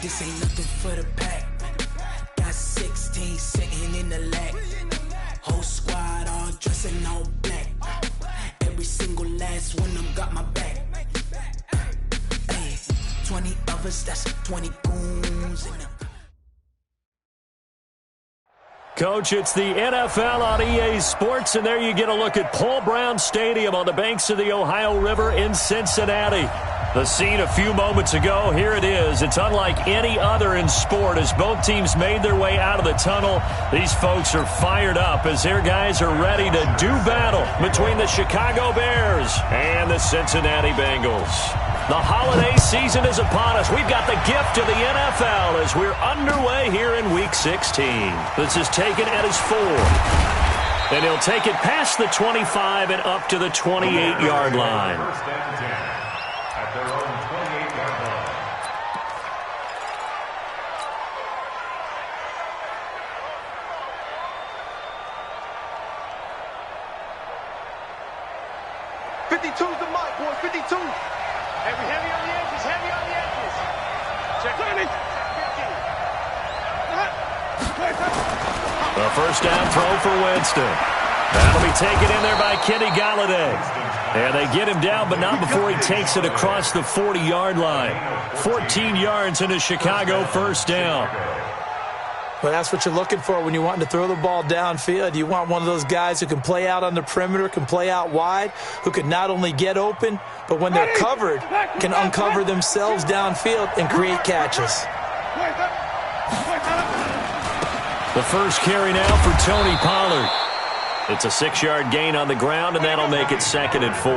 This ain't nothing for the pack. Got 16 sitting in the lag. Whole squad all dressing all black. Every single last one of them got my back. Hey, 20 of us, that's 20 goons in them. Coach, it's the NFL on EA Sports, and there you get a look at Paul Brown Stadium on the banks of the Ohio River in Cincinnati. The scene a few moments ago, here it is. It's unlike any other in sport as both teams made their way out of the tunnel. These folks are fired up as their guys are ready to do battle between the Chicago Bears and the Cincinnati Bengals. The holiday season is upon us. We've got the gift of the NFL as we're underway here in Week 16. This is taken at his 4. And he'll take it past the 25 and up to the 28-yard line. At their own 28-yard line. '52's the mic, boys. 52. Heavy on the edges. Heavy on the edges. Check 20. The first down throw for Winston. That'll be taken in there by Kenny Galladay. And they get him down, but not before he takes it across the 40-yard line. 14 yards in a Chicago first down. Well, that's what you're looking for when you're wanting to throw the ball downfield. You want one of those guys who can play out on the perimeter, can play out wide, who can not only get open, but when they're covered, can uncover themselves downfield and create catches. The first carry now for Tony Pollard. It's a 6-yard gain on the ground, and that'll make it 2nd and 4.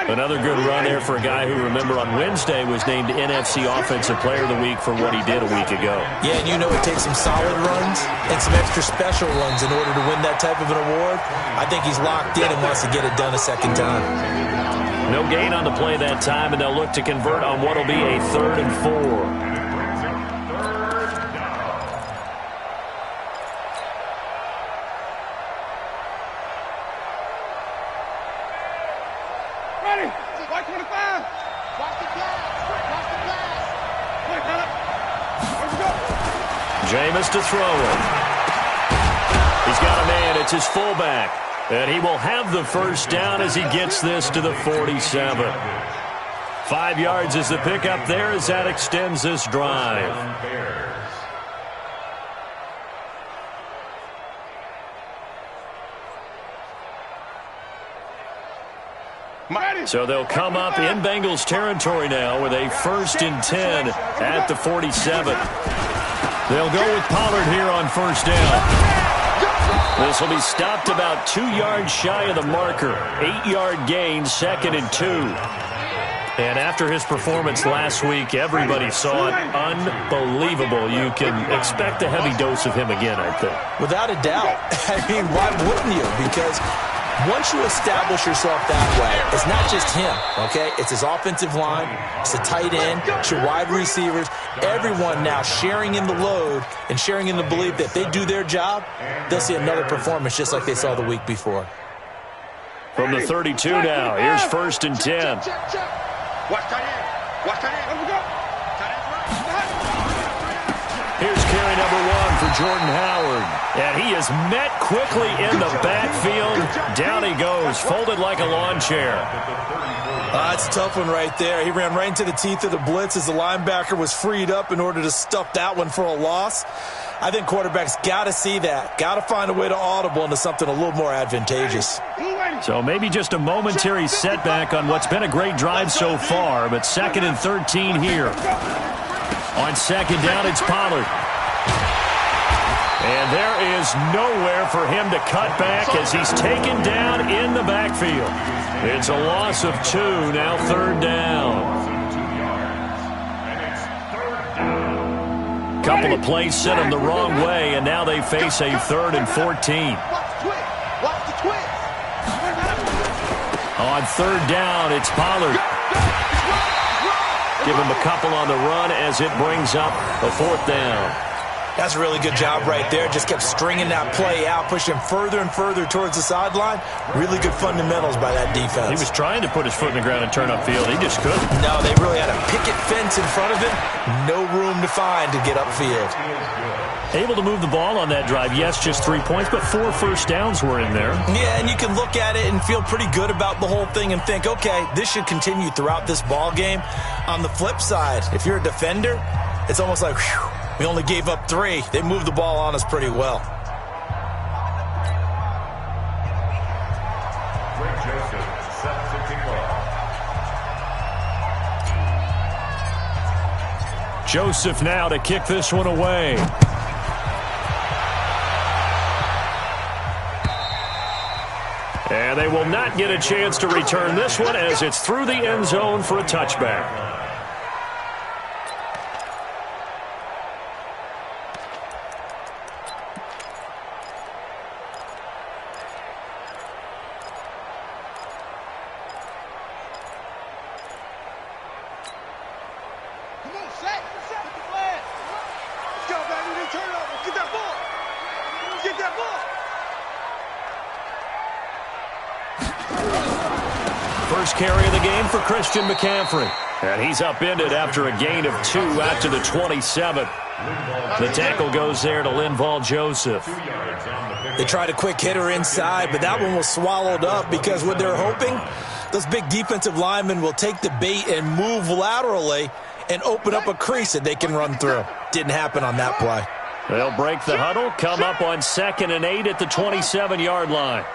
Another good run there for a guy who, remember, on Wednesday was named NFC Offensive Player of the Week for what he did a week ago. Yeah, and you know it takes some solid runs and some extra special runs in order to win that type of an award. I think he's locked in and wants to get it done a second time. No gain on the play that time, and they'll look to convert on what will be a 3rd and 4. Jameis to throw it. He's got a man. It's his fullback. And he will have the first down as he gets this to the 47. 5 yards is the pickup there as that extends this drive. So they'll come up in Bengals territory now with a 1st and 10 at the 47. They'll go with Pollard here on first down. This will be stopped about 2 yards shy of the marker. 8-yard gain, 2nd and 2. And after his performance last week, everybody saw it. Unbelievable. You can expect a heavy dose of him again, I think. Without a doubt. I mean, why wouldn't you? Because once you establish yourself that way, it's not just him, okay? It's his offensive line, it's the tight end, it's your wide receivers, everyone now sharing in the load and sharing in the belief that if they do their job, they'll see another performance just like they saw the week before. From the 32 now, here's 1st and 10. Watch tight end. Watch tight end. Let's go. Here's carry number 1 for Jordan Howard. And he is met quickly in the backfield. Down he goes, folded like a lawn chair. That's a tough one right there. He ran right into the teeth of the blitz as the linebacker was freed up in order to stuff that one for a loss. I think quarterbacks got to see that. Got to find a way to audible into something a little more advantageous. So maybe just a momentary setback on what's been a great drive so far, but 2nd and 13 here. On 2nd down, it's Pollard. And there is nowhere for him to cut back as he's taken down in the backfield. It's a loss of 2, now 3rd down. Couple of plays sent him the wrong way, and now they face a 3rd and 14. On 3rd down, it's Pollard. Give him a couple on the run as it brings up a 4th down. That's a really good job right there. Just kept stringing that play out, pushing further and further towards the sideline. Really good fundamentals by that defense. He was trying to put his foot in the ground and turn upfield. He just couldn't. No, they really had a picket fence in front of him. No room to find to get upfield. Able to move the ball on that drive. Yes, just 3 points, but 4 first downs were in there. Yeah, and you can look at it and feel pretty good about the whole thing and think, okay, this should continue throughout this ball game. On the flip side, if you're a defender, it's almost like, whew, we only gave up 3. They moved the ball on us pretty well. Joseph now to kick this one away. And they will not get a chance to return this one as it's through the end zone for a touchback. First carry of the game for Christian McCaffrey. And he's upended after a gain of 2 out to the 27. The tackle goes there to Linval Joseph. They tried a quick hitter inside, but that one was swallowed up because what they're hoping, those big defensive linemen will take the bait and move laterally and open up a crease that they can run through. Didn't happen on that play. They'll break the huddle, come up on 2nd and 8 at the 27-yard line.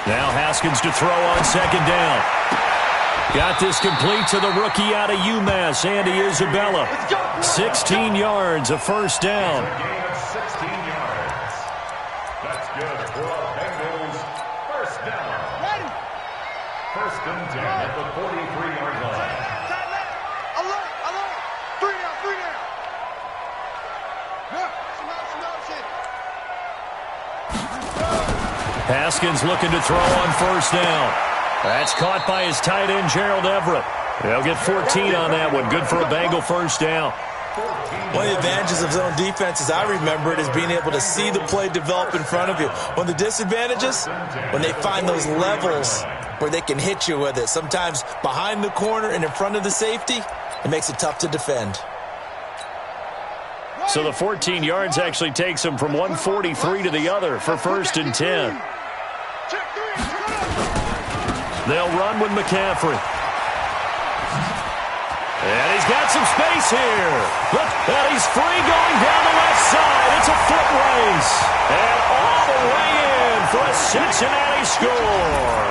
Now Haskins to throw on 2nd down. Got this complete to the rookie out of UMass, Andy Isabella. 16 yards, a first down. Gain of 16 yards. That's good for the Bengals. First down. First and 10 at the 43-yard line. Alert, alert. 3 down, 3 down. Haskins looking to throw on first down. That's caught by his tight end, Gerald Everett. They'll get 14 on that one. Good for a Bengal first down. One of the advantages of zone defense, as I remember it, is being able to see the play develop in front of you. One of the disadvantages, when they find those levels where they can hit you with it, sometimes behind the corner and in front of the safety, it makes it tough to defend. So the 14 yards actually takes him from 143 to the other for first and 10. They'll run with McCaffrey. And he's got some space here. Look, and he's free going down the left side. It's a foot race. And all the way in for a Cincinnati score.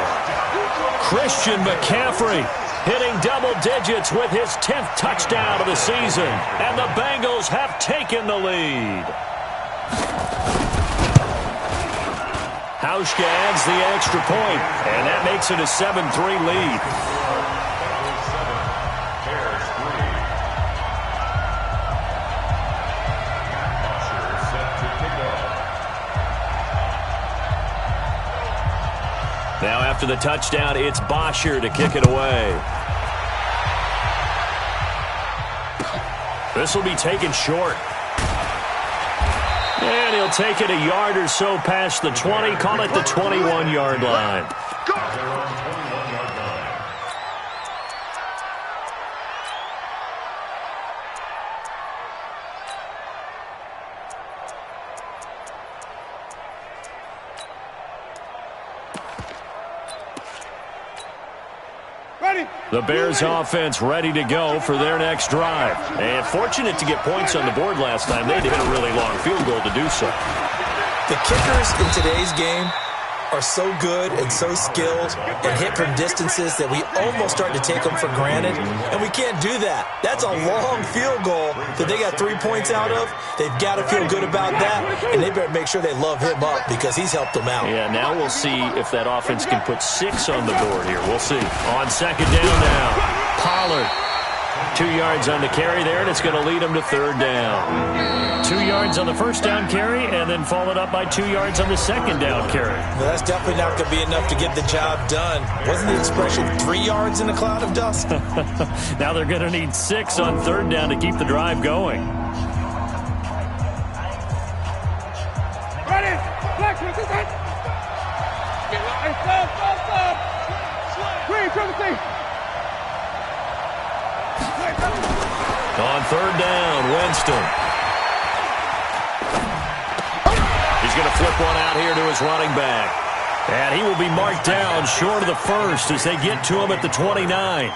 Christian McCaffrey hitting double digits with his 10th touchdown of the season. And the Bengals have taken the lead. Hauschka adds the extra point, and that makes it a 7-3 lead. Now after the touchdown, it's Bosher to kick it away. This will be taken short. And he'll take it a yard or so past the 20, call it the 21-yard line. The Bears offense ready to go for their next drive. And fortunate to get points on the board last time. They had to hit a really long field goal to do so. The kickers in today's game are so good and so skilled and hit from distances that we almost start to take them for granted, and we can't do that. That's a long field goal that they got 3 points out of. They've got to feel good about that, and they better make sure they love him up because he's helped them out. Yeah, now we'll see if that offense can put 6 on the board here. We'll see. On 2nd down now, Pollard 2 yards on the carry there, and it's going to lead him to third down. 2 yards on the first down carry, and then followed up by 2 yards on the second down carry. Well, that's definitely not going to be enough to get the job done. Wasn't the expression 3 yards in a cloud of dust? Now they're going to need 6 on third down to keep the drive going. Ready? Black, stop. Green, triple C. On third down, Winston. He's going to flip one out here to his running back. And he will be marked down short of the first as they get to him at the 29.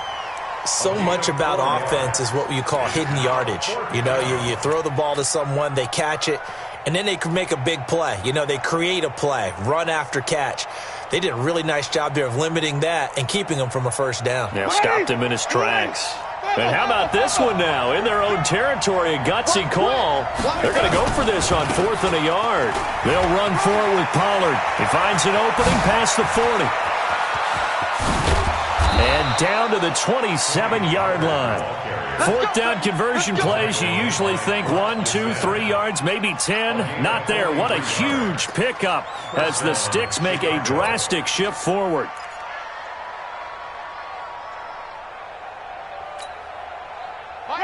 So much about offense is what you call hidden yardage. You know, you throw the ball to someone, they catch it, and then they can make a big play. You know, they create a play, run after catch. They did a really nice job there of limiting that and keeping him from a first down. Yeah, stopped him in his tracks. And how about this one now? In their own territory, a gutsy call. They're going to go for this on 4th and a yard. They'll run for it with Pollard. He finds an opening past the 40. And down to the 27-yard line. 4th down conversion plays, you usually think 1, 2, 3 yards, maybe 10. Not there. What a huge pickup as the Sticks make a drastic shift forward.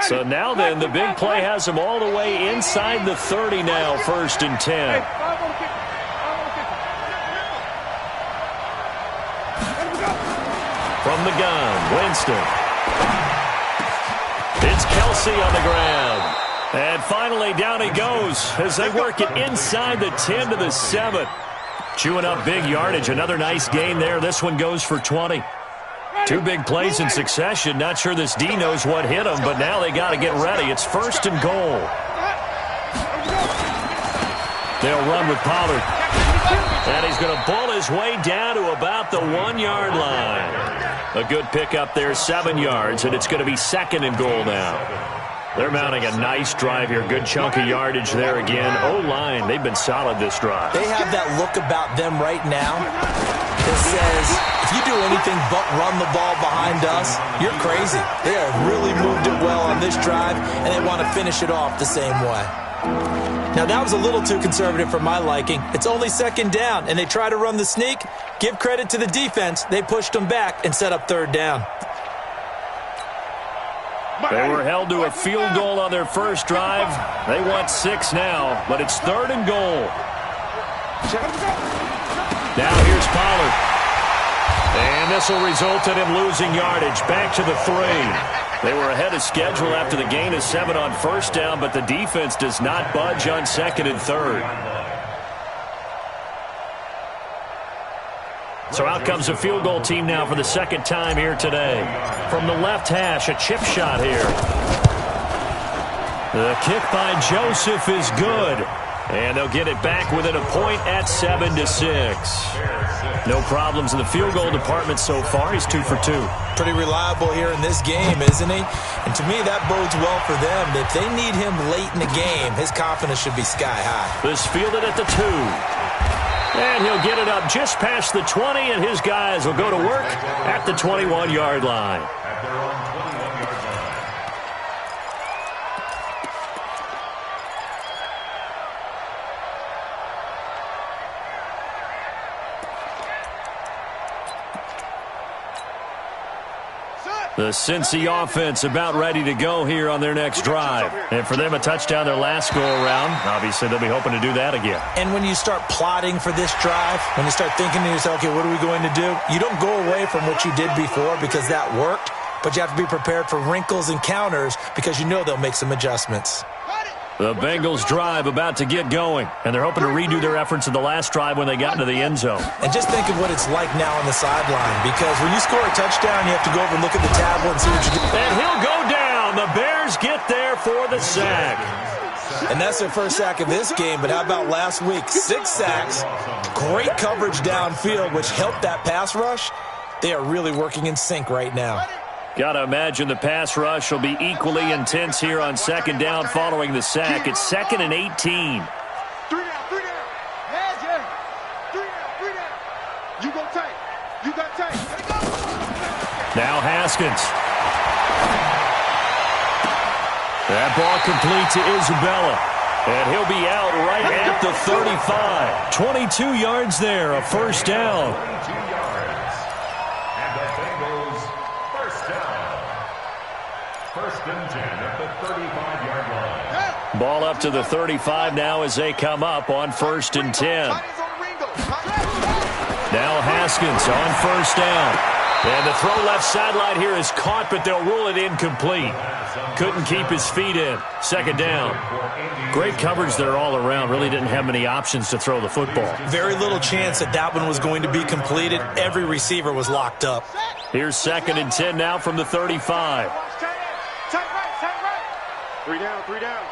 So now then, the big play has them all the way inside the 30 now, 1st and 10. From the gun, Winston. It's Kelsey on the ground. And finally, down he goes as they work it inside the 10 to the 7. Chewing up big yardage. Another nice gain there. This one goes for 20. 2 big plays in succession. Not sure this D knows what hit him, but now they got to get ready. It's 1st and goal. They'll run with Pollard. And he's going to bull his way down to about the 1-yard line. A good pickup there, 7 yards, and it's going to be 2nd and goal now. They're mounting a nice drive here. Good chunk of yardage there again. O-line, they've been solid this drive. They have that look about them right now that says, if you do anything but run the ball behind us, you're crazy. They have really moved it well on this drive, and they want to finish it off the same way. Now, that was a little too conservative for my liking. It's only 2nd down, and they try to run the sneak. Give credit to the defense. They pushed them back and set up 3rd down. They were held to a field goal on their first drive. They want 6 now, but it's 3rd and goal. Now here's Pollard. And this will result in him losing yardage. Back to the 3. They were ahead of schedule after the gain of 7 on first down, but the defense does not budge on 2nd and 3rd. So out comes a field goal team now for the 2nd time here today. From the left hash, a chip shot here. The kick by Joseph is good. And they'll get it back within a point at 7-6. No problems in the field goal department so far. He's 2 for 2. Pretty reliable here in this game, isn't he? And to me, that bodes well for them. If they need him late in the game, his confidence should be sky high. This fielded at the 2. And he'll get it up just past the 20, and his guys will go to work at the 21-yard line. The Cincy offense about ready to go here on their next drive. And for them, a touchdown their last go-around. Obviously, they'll be hoping to do that again. And when you start plotting for this drive, when you start thinking to yourself, okay, what are we going to do? You don't go away from what you did before because that worked, but you have to be prepared for wrinkles and counters because you know they'll make some adjustments. The Bengals drive about to get going, and they're hoping to redo their efforts in the last drive when they got into the end zone. And just think of what it's like now on the sideline, because when you score a touchdown, you have to go over and look at the tablet and see what you do. And he'll go down. The Bears get there for the sack. And that's their first sack of this game, but how about last week? 6 sacks, great coverage downfield, which helped that pass rush. They are really working in sync right now. Got to imagine the pass rush will be equally intense here on 2nd down following the sack. It's 2nd and 18. 3 down, 3 down. Heads, yeah. 3 down. You go tight. You got tight. Let it go. Now Haskins. That ball complete to Isabella. And he'll be out right at the 35. 22 yards there, a first down. 22 yards. And the Bengals first down. First and 10 at the 35-yard line. Ball up to the 35 now as they come up on first and 10. Now Haskins on first down. And the throw left sideline here is caught, but they'll rule it incomplete. Couldn't keep his feet in. Second down. Great coverage there all around. Really didn't have many options to throw the football. Very little chance that that one was going to be completed. Every receiver was locked up. Here's second and 10 now from the 35. Three down, three down.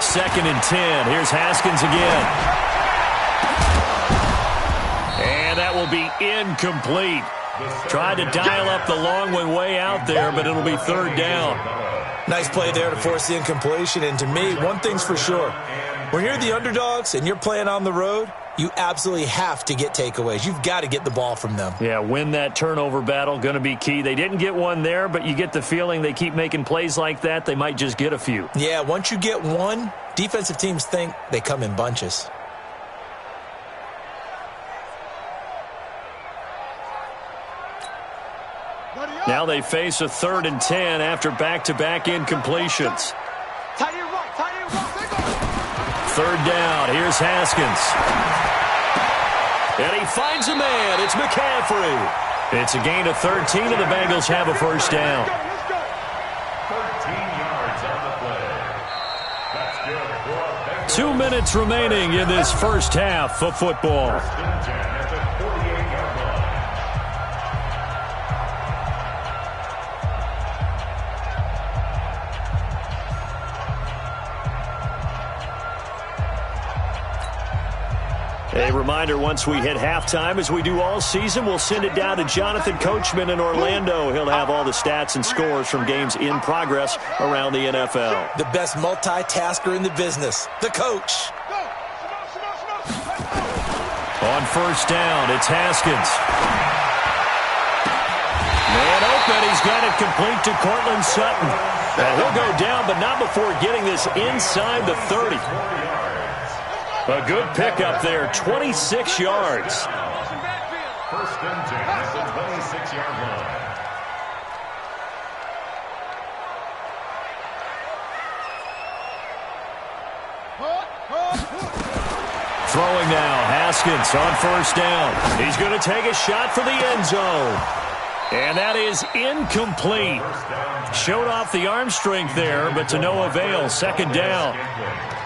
Second and 10. Here's Haskins again. And that will be incomplete. Tried to dial up the long one way out there, but it'll be third down. Nice play there to force the incompletion. And to me, one thing's for sure. When you're the underdogs and you're playing on the road, you absolutely have to get takeaways. You've got to get the ball from them. Yeah, win that turnover battle, going to be key. They didn't get one there, but you get the feeling they keep making plays like that, they might just get a few. Yeah, once you get one, defensive teams think they come in bunches. Now they face a third and 10 after back-to-back incompletions. Third down, here's Haskins. And he finds a man. It's McCaffrey. It's a gain of 13, and the Bengals have a first down. 13 yards on the play. That's good for a Bengals. 2 minutes remaining in this first half of football. First and 10 at the 48-yard line. A reminder, once we hit halftime, as we do all season, we'll send it down to Jonathan Coachman in Orlando. He'll have all the stats and scores from games in progress around the NFL. The best multitasker in the business, the coach. On first down, it's Haskins. Man open, he's got it complete to Cortland Sutton. And he'll go down, but not before getting this inside the 30. A good pickup there, 26 yards. First and 10 at the 26-yard line. Throwing now, Haskins on first down. He's going to take a shot for the end zone. And that is incomplete. Showed off the arm strength there, but to no avail. Second down.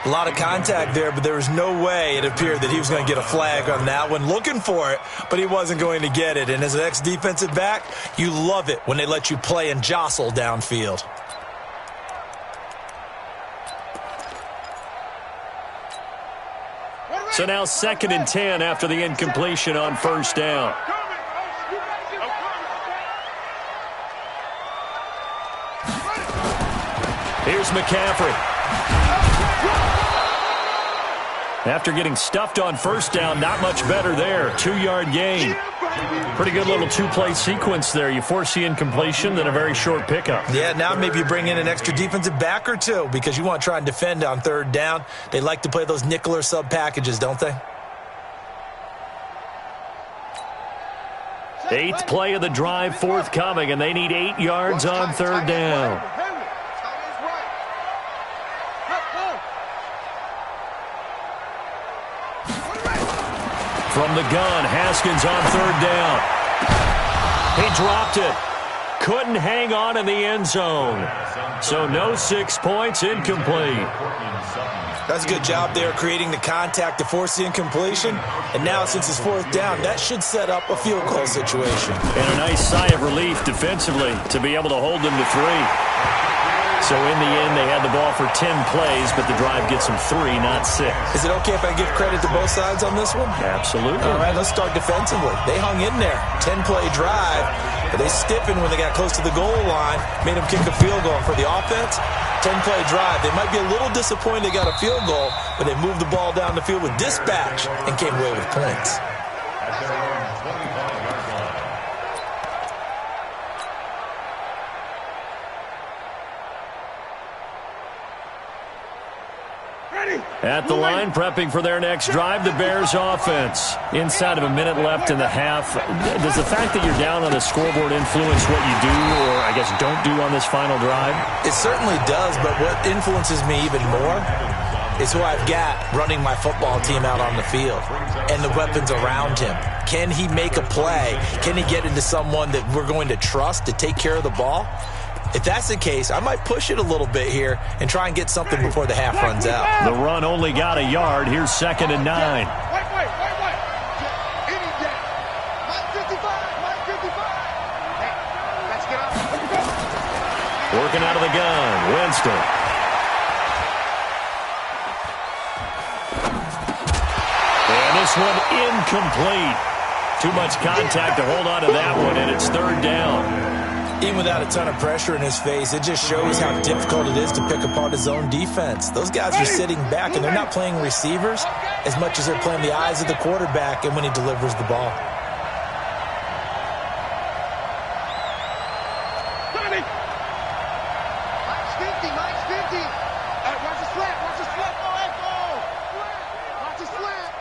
A lot of contact there, but there was no way it appeared that he was going to get a flag on that one. Looking for it, but he wasn't going to get it. And as an ex-defensive back, you love it when they let you play and jostle downfield. So now second and 10 after the incompletion on first down. Here's McCaffrey. After getting stuffed on first down, not much better there. 2-yard gain. Pretty good little two-play sequence there. You force the incompletion, then a very short pickup. Yeah, now maybe you bring in an extra defensive back or two because you want to try and defend on third down. They like to play those nickel or sub packages, don't they? 8th play of the drive forthcoming, and they need 8 yards on third down. From the gun, Haskins on third down. He dropped it. Couldn't hang on in the end zone. So no 6 points, incomplete. That's a good job there creating the contact to force the incompletion. And now since it's fourth down, that should set up a field goal situation. And a nice sigh of relief defensively to be able to hold them to 3. So in the end, they had the ball for 10 plays, but the drive gets them 3, not 6. Is it okay if I give credit to both sides on this one? Absolutely. All right, let's start defensively. They hung in there. 10-play drive, but they stiffened when they got close to the goal line, made them kick a field goal. For the offense, 10-play drive. They might be a little disappointed they got a field goal, but they moved the ball down the field with dispatch and came away with points. At the line, prepping for their next drive, the Bears offense. Inside of a minute left in the half, does the fact that you're down on the scoreboard influence what you do, or I guess don't do on this final drive? It certainly does, but what influences me even more is who I've got running my football team out on the field and the weapons around him. Can he make a play? Can he get into someone that we're going to trust to take care of the ball? If that's the case, I might push it a little bit here and try and get something before the half runs out. The run only got a yard. Here's 2nd and 9. Wait. Any day. Mike 55. Hey, let's get up. Working out of the gun, Winston. And this one incomplete. Too much contact to hold on to that one, and it's 3rd down. Even without a ton of pressure in his face, it just shows how difficult it is to pick apart his own defense. Those guys are sitting back, and they're not playing receivers as much as they're playing the eyes of the quarterback and when he delivers the ball. Mike's 50. Watch the slant. Watch the slant.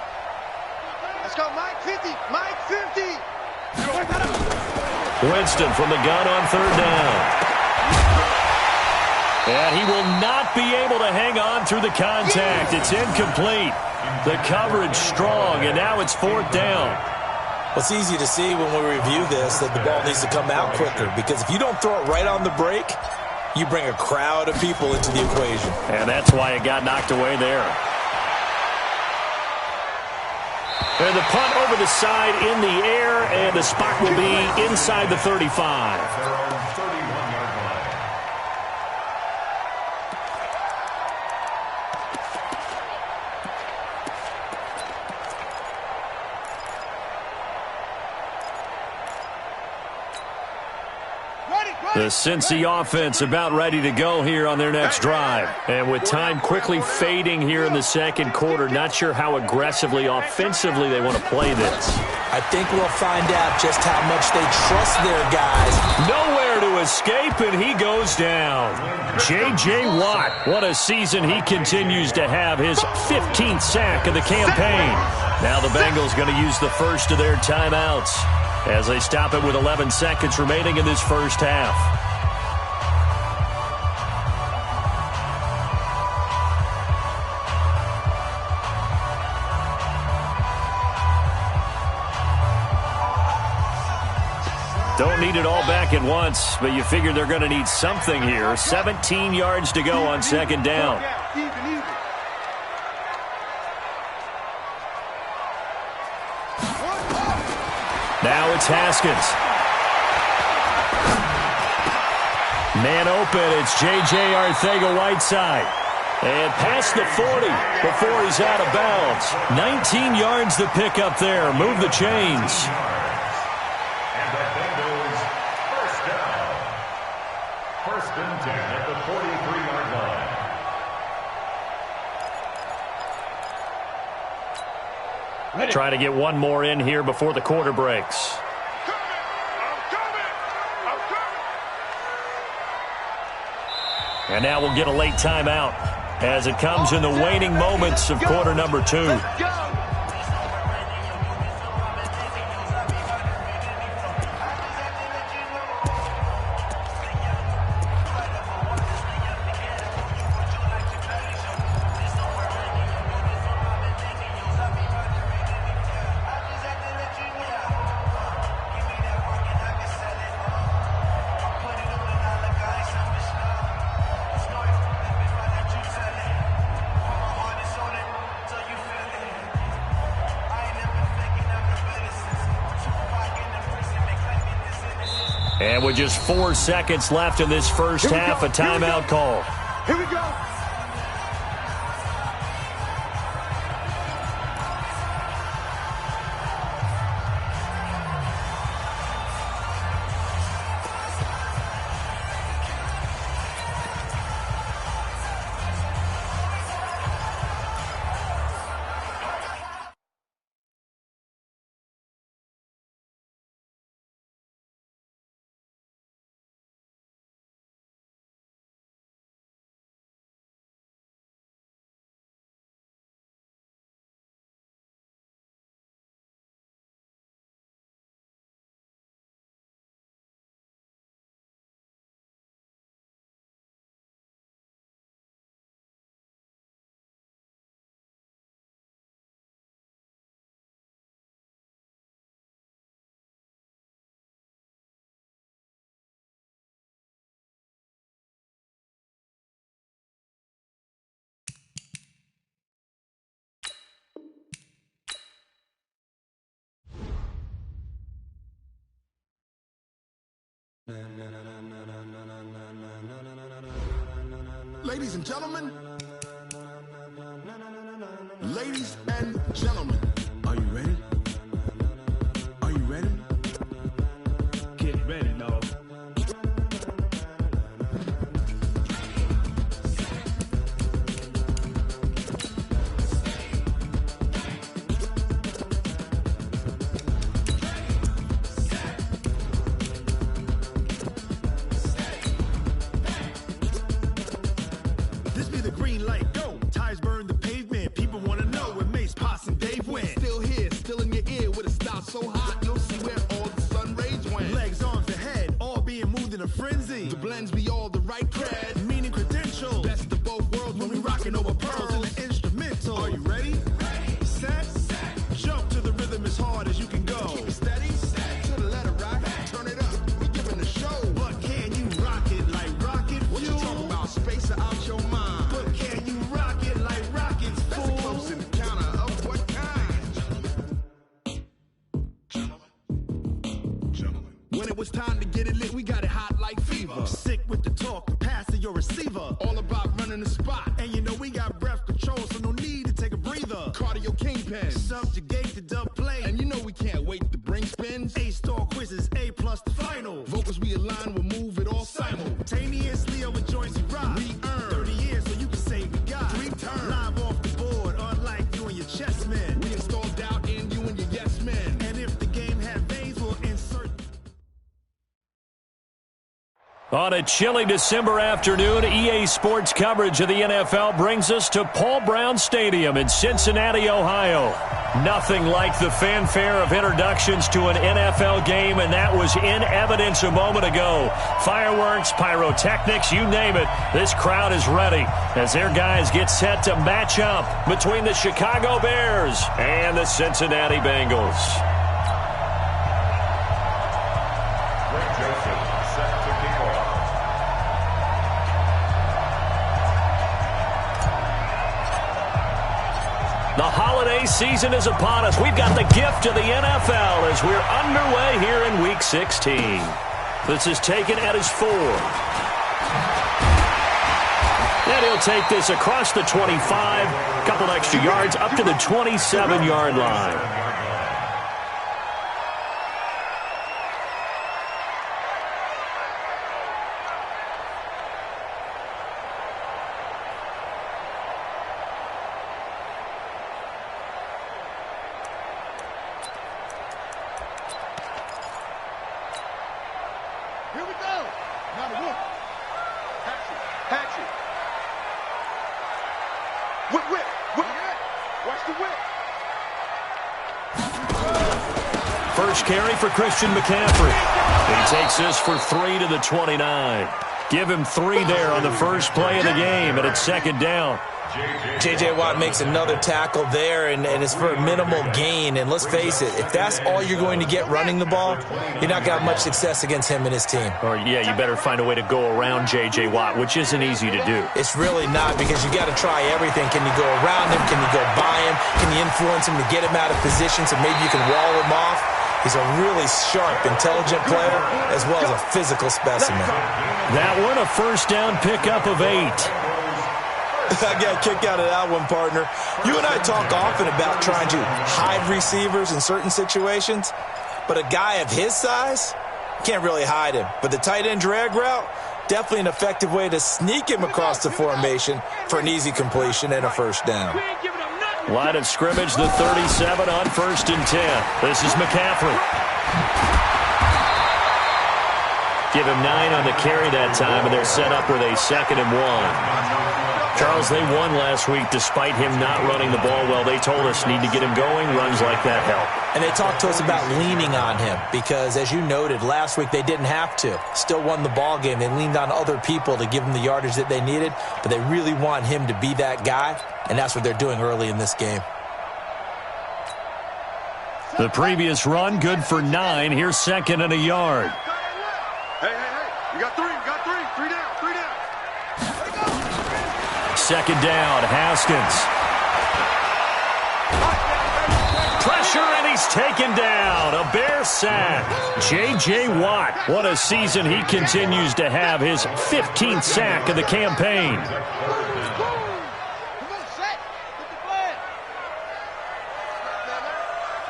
Let's go, Mike 50. Mike 50. Winston from the gun on 3rd down. And he will not be able to hang on through the contact. It's incomplete. The coverage strong, and now it's 4th down. Well, it's easy to see when we review this that the ball needs to come out quicker, because if you don't throw it right on the break, you bring a crowd of people into the equation. And that's why it got knocked away there. And the punt over the side in the air, and the spot will be inside the 35. The Cincy offense about ready to go here on their next drive. And with time quickly fading here in the 2nd quarter, not sure how aggressively, offensively they want to play this. I think we'll find out just how much they trust their guys. Nowhere to escape, and he goes down. J.J. Watt, what a season he continues to have, his 15th sack of the campaign. Now the Bengals going to use the first of their timeouts as they stop it with 11 seconds remaining in this first half. Don't need it all back at once, but you figure they're going to need something here. 17 yards to go on 2nd down. Now it's Haskins. Man open, it's J.J. Arcega-Whiteside. And past the 40 before he's out of bounds. 19 yards to pick up there. Move the chains. And the Bengals first down. 1st and 10 at the 43-yard line. Try to get one more in here before the quarter breaks. And now we'll get a late timeout as it comes in the waning moments of quarter number 2. And with just 4 seconds left in this first half, a timeout call. Here we go. Ladies and gentlemen, are you ready? Are you ready? Get ready, dog. This be the green light, go. Tires burn the pavement. People want to know where Mace, Potts, and Dave went. Still here, still in your ear with a style so hot, you'll see where all the sun rays went. Legs, arms, and head, all being moved in a frenzy. The blends be all the right cred, meaning credentials. Best of both worlds when we rockin' over pearls in the instrumental. Are you ready? Set, jump to the rhythm as hard as you can go. Keep it steady, to the letter rock, turn it up, we giving a show. But can you rock it like rocket fuel? What you talking about, space out your mind? But can you rock it like rockets, fool? That's a close encounter of what kind? Gentlemen. When it was time to get it lit, we got it hot like fever. Sick with the talk, the pass to your receiver. All about running the spot. And you know we got breath control, so no need to take a breather. Cardio kingpin, subjugate the dub play. And you know we can't wait to bring spins. A-star quizzes, A+ the final. Vocals we align, we'll move it all simultaneously over joints we rock. We earn 30 years, so you can say we got 3 turns. Live off the board, unlike you and your chess men. We install doubt in you and your yes men. And if the game had veins, we'll insert. On a chilly December afternoon, EA Sports coverage of the NFL brings us to Paul Brown Stadium in Cincinnati, Ohio. Nothing like the fanfare of introductions to an NFL game, and that was in evidence a moment ago. Fireworks, pyrotechnics, you name it, this crowd is ready as their guys get set to match up between the Chicago Bears and the Cincinnati Bengals. The holiday season is upon us. We've got the gift of the NFL as we're underway here in Week 16. This is taken at his 4. And he'll take this across the 25, a couple extra yards, up to the 27-yard line. Here we go. Now the whip. Hatchet. Whip. Watch the whip. First carry for Christian McCaffrey. He takes this for 3 to the 29. Give him 3 there on the first play of the game, and it's second down. J.J. Watt makes another tackle there, and it's for a minimal gain. And let's face it, if that's all you're going to get running the ball, you're not going to have much success against him and his team. Or, yeah, you better find a way to go around J.J. Watt, which isn't easy to do. It's really not, because you got to try everything. Can you go around him? Can you go by him? Can you influence him to get him out of position so maybe you can wall him off? He's a really sharp, intelligent player, as well as a physical specimen. That one, a first down pickup of 8. I got a kick out of that one, partner. You and I talk often about trying to hide receivers in certain situations, but a guy of his size can't really hide him. But the tight end drag route, definitely an effective way to sneak him across the formation for an easy completion and a first down. Line of scrimmage, the 37 on 1st and 10. This is McCaffrey. Give him 9 on the carry that time, and they're set up with a 2nd and 1. Charles, they won last week despite him not running the ball well. They told us need to get him going. Runs like that help. And they talked to us about leaning on him because, as you noted, last week they didn't have to. Still won the ball game. They leaned on other people to give them the yardage that they needed, but they really want him to be that guy, and that's what they're doing early in this game. The previous run, good for 9. Here's 2nd and a yard. Hey. You got 3. 3 down. 2nd down, Haskins. pressure, and he's taken down. A Bear sack. J.J. Watt, what a season he continues to have. His 15th sack of the campaign.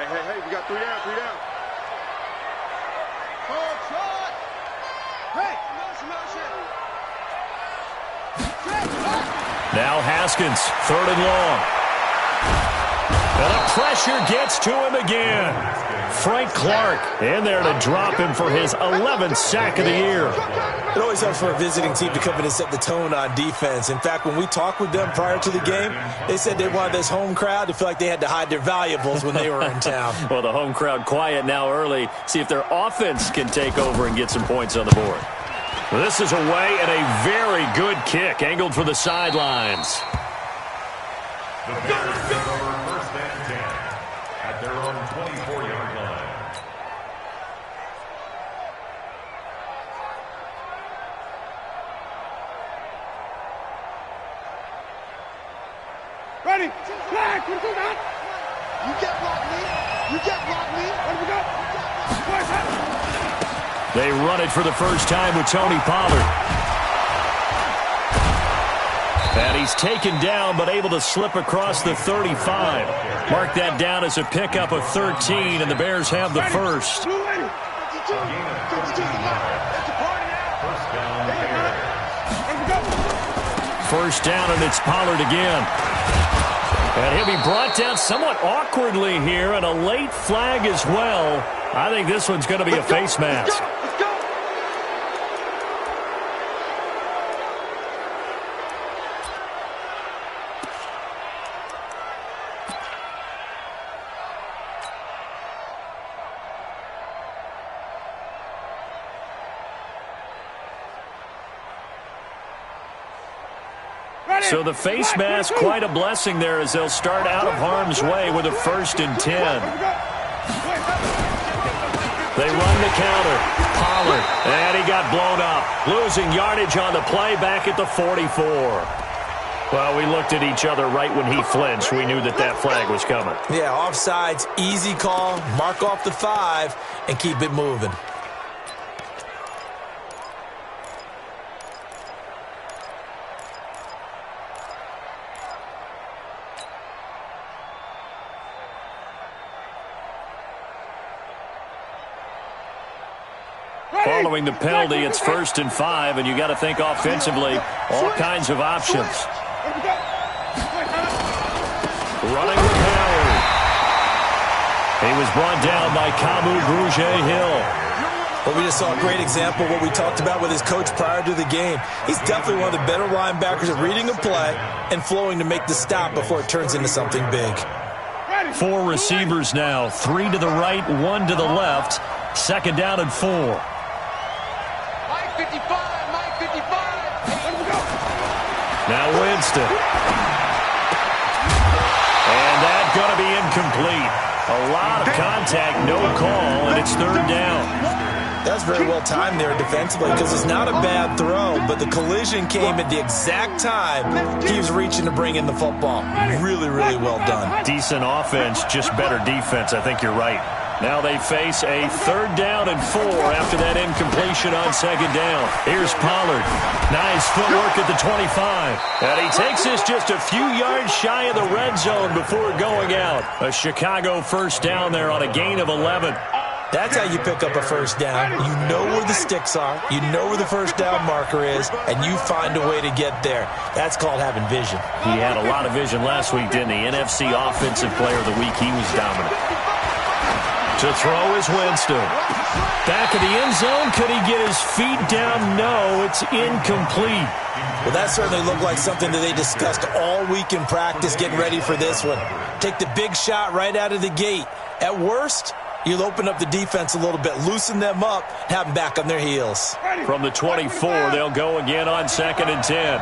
Hey, we got 3 down, 3 down. Now Haskins, 3rd and long. And the pressure gets to him again. Frank Clark in there to drop him for his 11th sack of the year. It always helps for a visiting team to come in and set the tone on defense. In fact, when we talked with them prior to the game, they said they wanted this home crowd to feel like they had to hide their valuables when they were in town. Well, the home crowd quiet now early. See if their offense can take over and get some points on the board. Well, this is away and a very good kick, angled for the sidelines. The Bears take over 1st and 10 at their own 24-yard line. Ready? Flag! What do that? You can't block me. You can't block me. Where do we go? Where's that? They run it for the first time with Tony Pollard. And he's taken down but able to slip across the 35. Mark that down as a pickup of 13, and the Bears have the first. First down, and it's Pollard again. And he'll be brought down somewhat awkwardly here, and a late flag as well. I think this one's going to be a face mask. So the face mask, quite a blessing there as they'll start out of harm's way with a 1st and 10. They run the counter. Pollard, and he got blown up. Losing yardage on the play back at the 44. Well, we looked at each other right when he flinched. We knew that that flag was coming. Yeah, offsides, easy call, mark off the 5, and keep it moving. Following the penalty, it's 1st and 5, and you got to think offensively, all kinds of options. Running with Howard. He was brought down by Kamu Grugier-Hill. Well, we just saw a great example of what we talked about with his coach prior to the game. He's definitely one of the better linebackers at reading a play and flowing to make the stop before it turns into something big. 4 receivers now, 3 to the right, 1 to the left. 2nd down and 4. Mike 55, Mike 55. Now Winston. And that's going to be incomplete. A lot of contact, no call, and it's 3rd down. That's very well timed there defensively because it's not a bad throw, but the collision came at the exact time he was reaching to bring in the football. Really, really well done. Decent offense, just better defense. I think you're right. Now they face a 3rd down and 4 after that incompletion on 2nd down. Here's Pollard. Nice footwork at the 25. And he takes this just a few yards shy of the red zone before going out. A Chicago 1st down there on a gain of 11. That's how you pick up a 1st down. You know where the sticks are. You know where the 1st down marker is, and you find a way to get there. That's called having vision. He had a lot of vision last week, didn't he? NFC Offensive Player of the Week. He was dominant. To throw is Winston. Back of the end zone. Could he get his feet down? No, it's incomplete. Well, that certainly looked like something that they discussed all week in practice getting ready for this one. Take the big shot right out of the gate. At worst, you'll open up the defense a little bit, loosen them up, have them back on their heels. From the 24, they'll go again on 2nd and 10.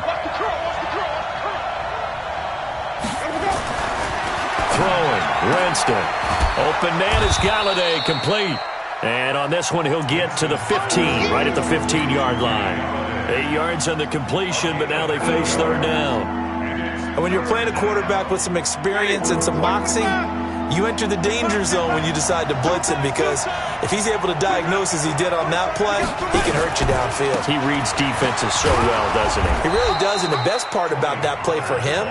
Throwing, Winston. Open man is Galladay, complete. And on this one, he'll get to the 15, right at the 15-yard line. 8 yards on the completion, but now they face 3rd down. And when you're playing a quarterback with some experience and some moxie, you enter the danger zone when you decide to blitz him, because if he's able to diagnose as he did on that play, he can hurt you downfield. He reads defenses so well, doesn't he? He really does, and the best part about that play for him,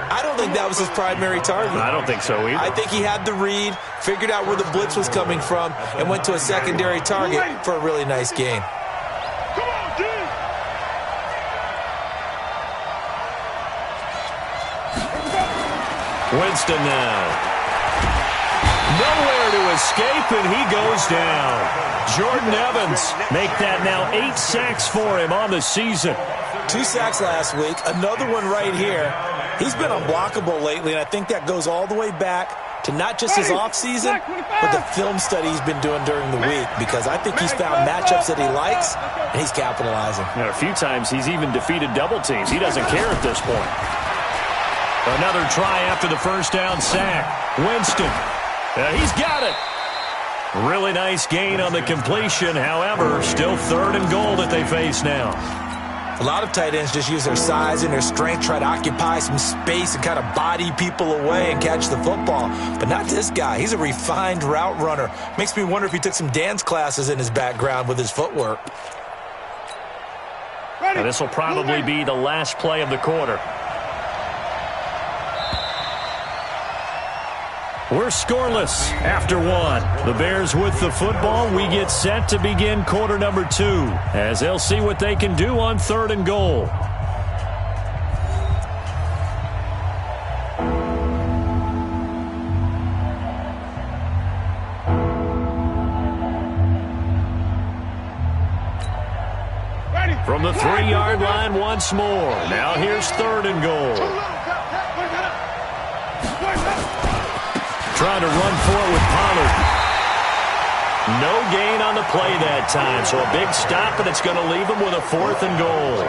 I don't think that was his primary target. I don't think so either. I think he had the read, figured out where the blitz was coming from, and went to a secondary target for a really nice gain. Come on, D! Winston now. Nowhere to escape, and he goes down. Jordan Evans make that now 8 sacks for him on the season. 2 sacks last week, another one right here. He's been unblockable lately, and I think that goes all the way back to not just his offseason, but the film study he's been doing during the week, because I think he's found matchups that he likes, and he's capitalizing. A few times he's even defeated double teams. He doesn't care at this point. Another try after the first down sack. Winston. He's got it. Really nice gain on the completion. However, still 3rd and goal that they face now. A lot of tight ends just use their size and their strength, try to occupy some space and kind of body people away and catch the football. But not this guy. He's a refined route runner. Makes me wonder if he took some dance classes in his background with his footwork. Now, this will probably be the last play of the quarter. We're scoreless after 1. The Bears with the football. We get set to begin quarter number 2 as they'll see what they can do on 3rd and goal. From the 3-yard line once more. Now here's 3rd and goal. Trying to run for it with Pollard. No gain on the play that time, so a big stop, and it's going to leave him with a 4th and goal.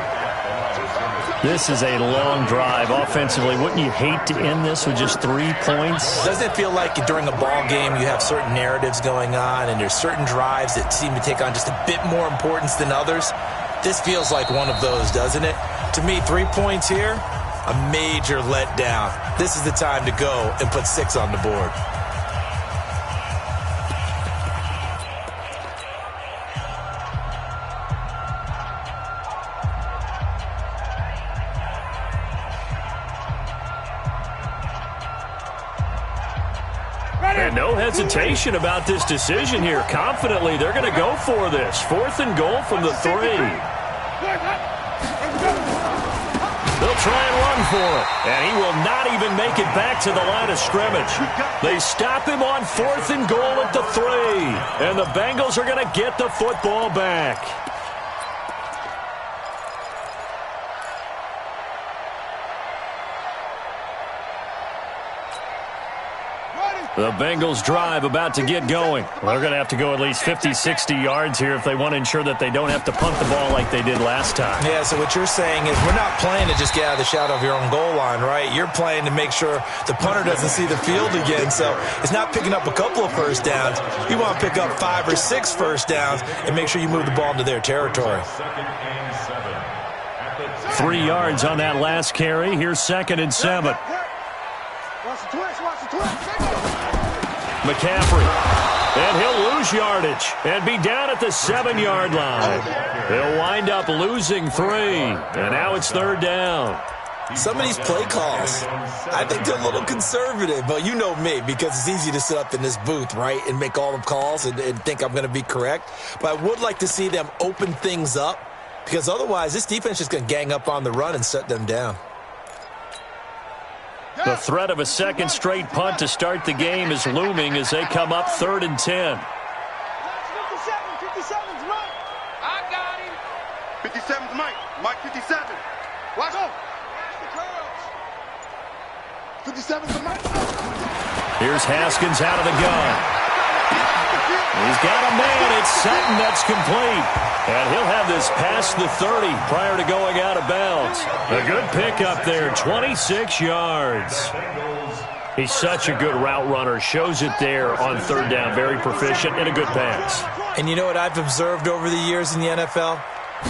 This is a long drive offensively. Wouldn't you hate to end this with just 3 points? Doesn't it feel like during a ball game you have certain narratives going on, and there's certain drives that seem to take on just a bit more importance than others? This feels like one of those, doesn't it? To me, 3 points here, a major letdown. This is the time to go and put 6 on the board. And no hesitation about this decision here. Confidently, they're going to go for this. 4th and goal from the 3. They'll try and run for it. And he will not even make it back to the line of scrimmage. They stop him on 4th and goal at the 3. And the Bengals are going to get the football back. The Bengals drive about to get going. They're going to have to go at least 50, 60 yards here if they want to ensure that they don't have to punt the ball like they did last time. Yeah, so what you're saying is we're not playing to just get out of the shadow of your own goal line, right? You're playing to make sure the punter doesn't see the field again. So it's not picking up a couple of first downs. You want to pick up 5 or 6 first downs and make sure you move the ball into their territory. 3 yards on that last carry. Here's 2nd and 7. Watch the twist, watch the twist. McCaffrey. And he'll lose yardage and be down at the 7-yard line. They'll wind up losing 3. And now it's 3rd down. Some of these play calls, I think they're a little conservative. But you know me, because it's easy to sit up in this booth, right, and make all the calls and think I'm going to be correct. But I would like to see them open things up, because otherwise this defense is going to gang up on the run and shut them down. The threat of a second straight punt to start the game is looming as they come up 3rd and 10. 57's Mike. I got him. 57's Mike. Mike 57. Watch out. 57's Mike. Here's Haskins out of the gun. He's got a man. It's Sutton that's complete. And he'll have this past the 30 prior to going out of bounds. A good pickup there, 26 yards. He's such a good route runner. Shows it there on 3rd down. Very proficient and a good pass. And you know what I've observed over the years in the NFL?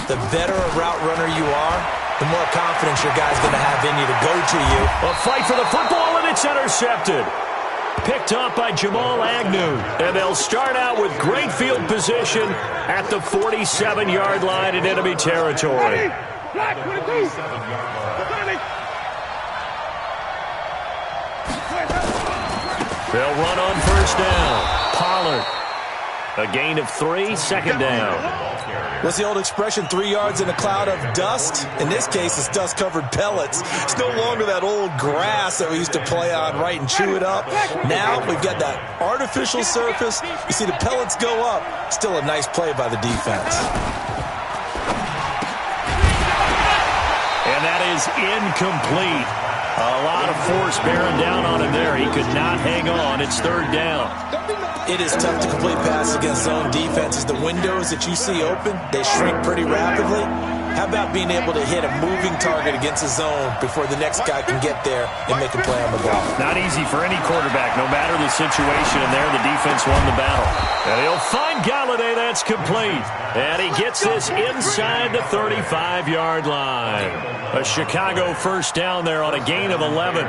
The better a route runner you are, the more confidence your guy's going to have in you to go to you. A fight for the football, and it's intercepted. Picked up by Jamal Agnew. And they'll start out with great field position at the 47-yard line in enemy territory. They'll run on first down. Pollard. A gain of 3, second down. What's the old expression, 3 yards in a cloud of dust? In this case, it's dust-covered pellets. It's no longer that old grass that we used to play on, right, and chew it up. Now we've got that artificial surface. You see the pellets go up. Still a nice play by the defense. And that is incomplete. A lot of force bearing down on him there. He could not hang on. It's third down. It is tough to complete passes against zone defenses. The windows that you see open, they shrink pretty rapidly. How about being able to hit a moving target against a zone before the next guy can get there and make a play on the ball? Not easy for any quarterback, no matter the situation, and there the defense won the battle. And he'll find Galladay. That's complete. And he gets this inside the 35-yard line. A Chicago first down there on a gain of 11.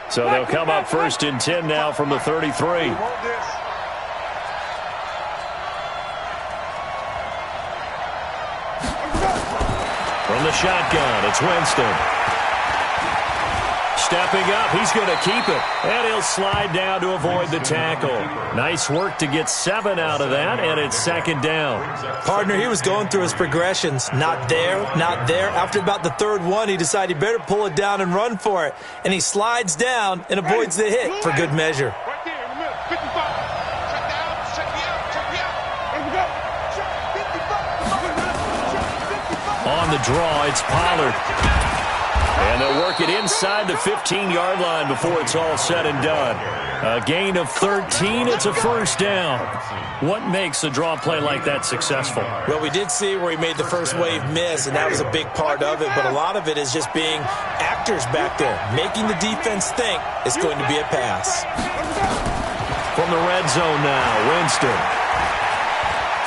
So they'll come up first and 10 now from the 33. From the shotgun, it's Winston. Stepping up, he's going to keep it. And he'll slide down to avoid the tackle. Nice work to get 7 out of that, and it's second down. Partner, he was going through his progressions. Not there, not there. After about the third one, he decided he better pull it down and run for it. And he slides down and avoids the hit for good measure. Right there in the middle. 55. Check down. Check me out. Check me out. Here we go. Check 55. On the draw, it's Pollard. And they'll work it inside the 15-yard line before it's all said and done. A gain of 13, it's a first down. What makes a draw play like that successful? Well, we did see where he made the first wave miss, and that was a big part of it. But a lot of it is just being actors back there, making the defense think it's going to be a pass. From the red zone now, Winston.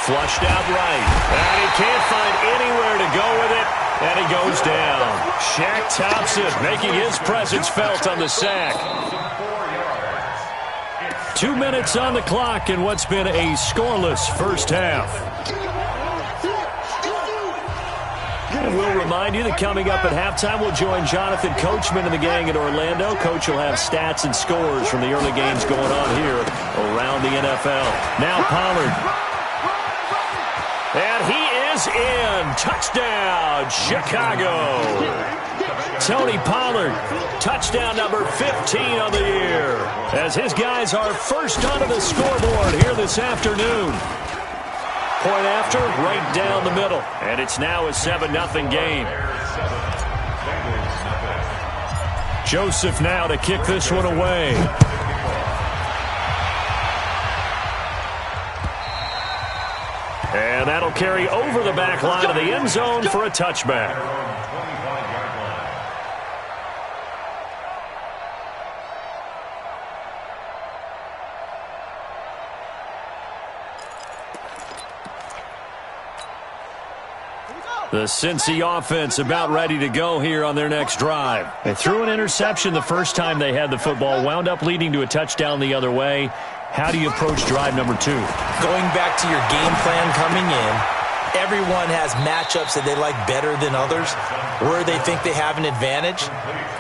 Flushed out right. And he can't find anywhere to go with it. And he goes down. Shaq Thompson making his presence felt on the sack. 2 minutes on the clock in what's been a scoreless first half. And we'll remind you that coming up at halftime, we'll join Jonathan Coachman and the gang in Orlando. Coach will have stats and scores from the early games going on here around the NFL. Now Pollard. And he is in. Touchdown, Chicago. Tony Pollard, touchdown number 15 on the year, as his guys are first onto the scoreboard here this afternoon. Point after, right down the middle. And it's now a 7-0 game. Joseph now to kick this one away. And that'll carry over the back line of the end zone for a touchback. The Cincy offense about ready to go here on their next drive. They threw an interception the first time they had the football, wound up leading to a touchdown the other way. How do you approach drive number 2? Going back to your game plan coming in, everyone has matchups that they like better than others, where they think they have an advantage.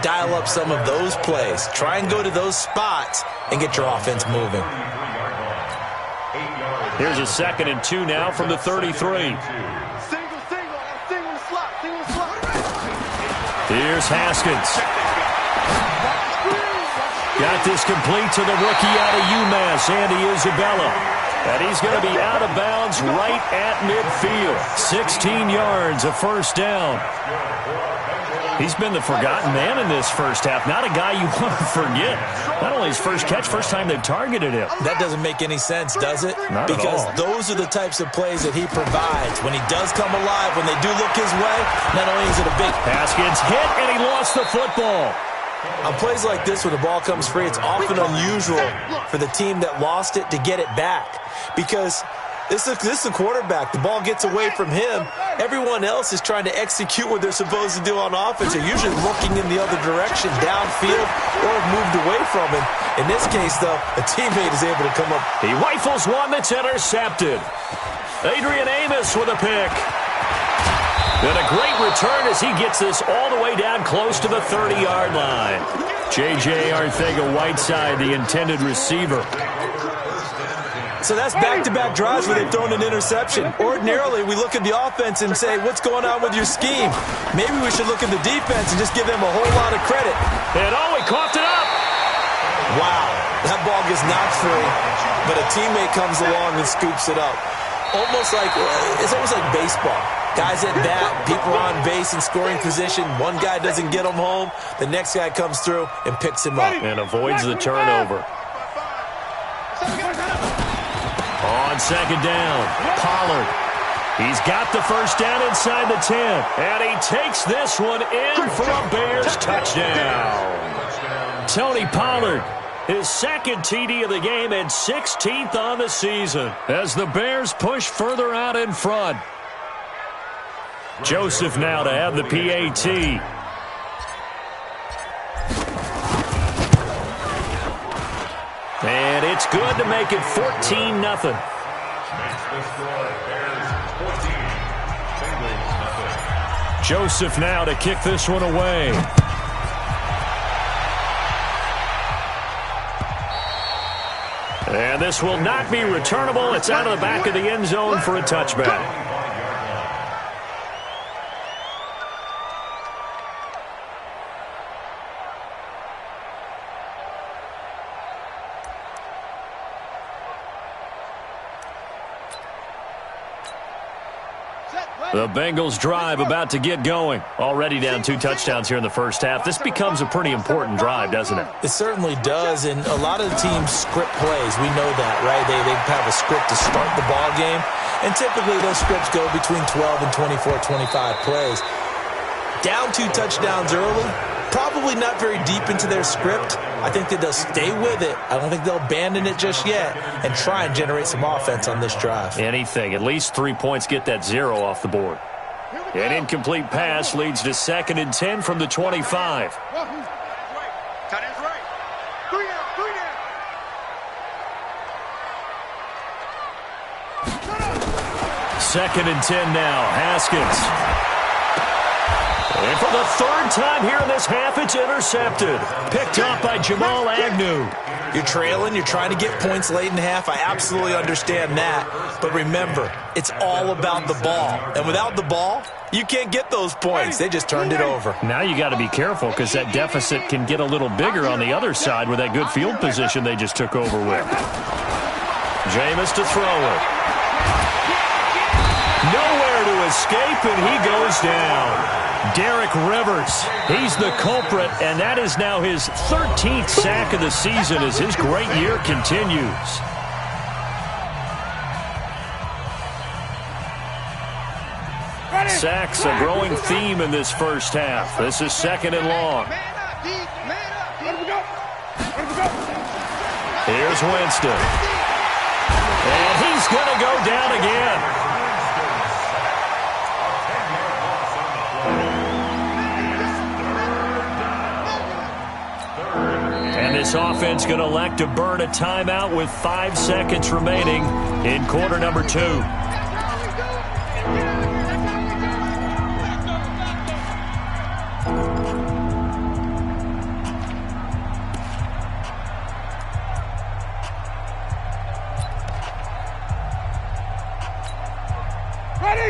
Dial up some of those plays. Try and go to those spots and get your offense moving. Here's a 2nd and 2 now from the 33. Here's Haskins. Got this complete to the rookie out of UMass, Andy Isabella. And he's going to be out of bounds right at midfield. 16 yards, a first down. He's been the forgotten man in this first half. Not a guy you want to forget. Not only his first catch, first time they've targeted him. That doesn't make any sense, does it? Not because at all. Those are the types of plays that he provides. When he does come alive, when they do look his way, not only is it a big... Haskins hit, and he lost the football. On plays like this where the ball comes free, it's often unusual for the team that lost it to get it back. Because this is a quarterback. The ball gets away from him, Everyone else is trying to execute what they're supposed to do on offense. They're usually looking in the other direction, downfield, or have moved away from it. In this case, though, a teammate is able to come up. He rifles one that's intercepted. Adrian Amos with a pick. And a great return as he gets this all the way down close to the 30-yard line. J.J. Arcega-Whiteside, the intended receiver. So that's back-to-back drives where they've thrown an interception. Ordinarily, we look at the offense and say, what's going on with your scheme? Maybe we should look at the defense and just give them a whole lot of credit. And he coughed it up. Wow, that ball gets knocked free, but a teammate comes along and scoops it up. It's almost like baseball. Guys at bat, people are on base in scoring position. One guy doesn't get him home. The next guy comes through and picks him up. And avoids the turnover. On second down, Pollard. He's got the first down inside the 10. And he takes this one in for a Bears touchdown. Tony Pollard, his second TD of the game and 16th on the season as the Bears push further out in front. Joseph now to have the PAT. And it's good to make it 14-0. Joseph now to kick this one away. And this will not be returnable. It's out of the back of the end zone for a touchback. The Bengals drive about to get going. Already down 2 touchdowns here in the first half. This becomes a pretty important drive, doesn't it? It certainly does, and a lot of the teams script plays. We know that, right? They have a script to start the ball game, and typically those scripts go between 12 and 24, 25 plays. Down 2 touchdowns early, probably not very deep into their script. I think that they'll stay with it. I don't think they'll abandon it just yet and try and generate some offense on this drive. Anything. At least 3 points get that 0 off the board. An incomplete pass leads to 2nd and 10 from the 25. Second and 10 now. Haskins. And for the 3rd time here in this half, it's intercepted. Picked up by Jamal Agnew. You're trailing. You're trying to get points late in the half. I absolutely understand that. But remember, it's all about the ball. And without the ball, you can't get those points. They just turned it over. Now you got to be careful because that deficit can get a little bigger on the other side with that good field position they just took over with. Jameis to throw it. Nowhere to escape, and he goes down. Derek Rivers, he's the culprit, and that is now his 13th sack of the season as his great year continues. Sacks a growing theme in this first half. This is 2nd and long. Here's Winston. And he's going to go down again. And this offense going to elect to burn a timeout with 5 seconds remaining in quarter number 2.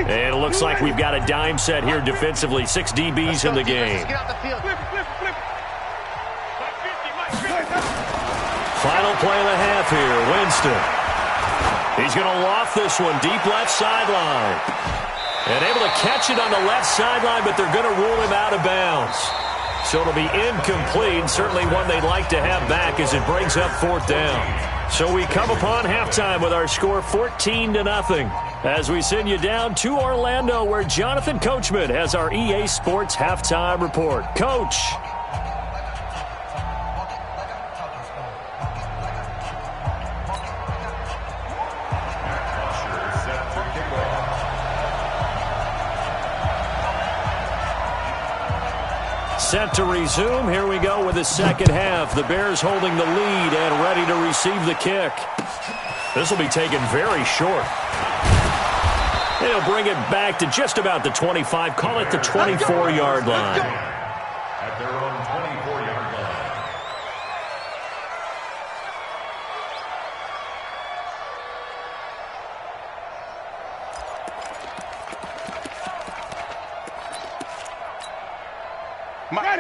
And it looks like we've got a dime set here defensively. 6 DBs in the game. Final play of the half here. Winston. He's going to loft this one deep left sideline. And able to catch it on the left sideline, but they're going to rule him out of bounds. So it'll be incomplete. Certainly one they'd like to have back as it brings up 4th down. So we come upon halftime with our score 14-0. As we send you down to Orlando, where Jonathan Coachman has our EA Sports halftime report. Coach. set to resume. Here we go with the second half. The Bears holding the lead and ready to receive the kick. This will be taken very short. They'll bring it back to just about the 25. Call it the 24-yard line. At their own 24-yard line.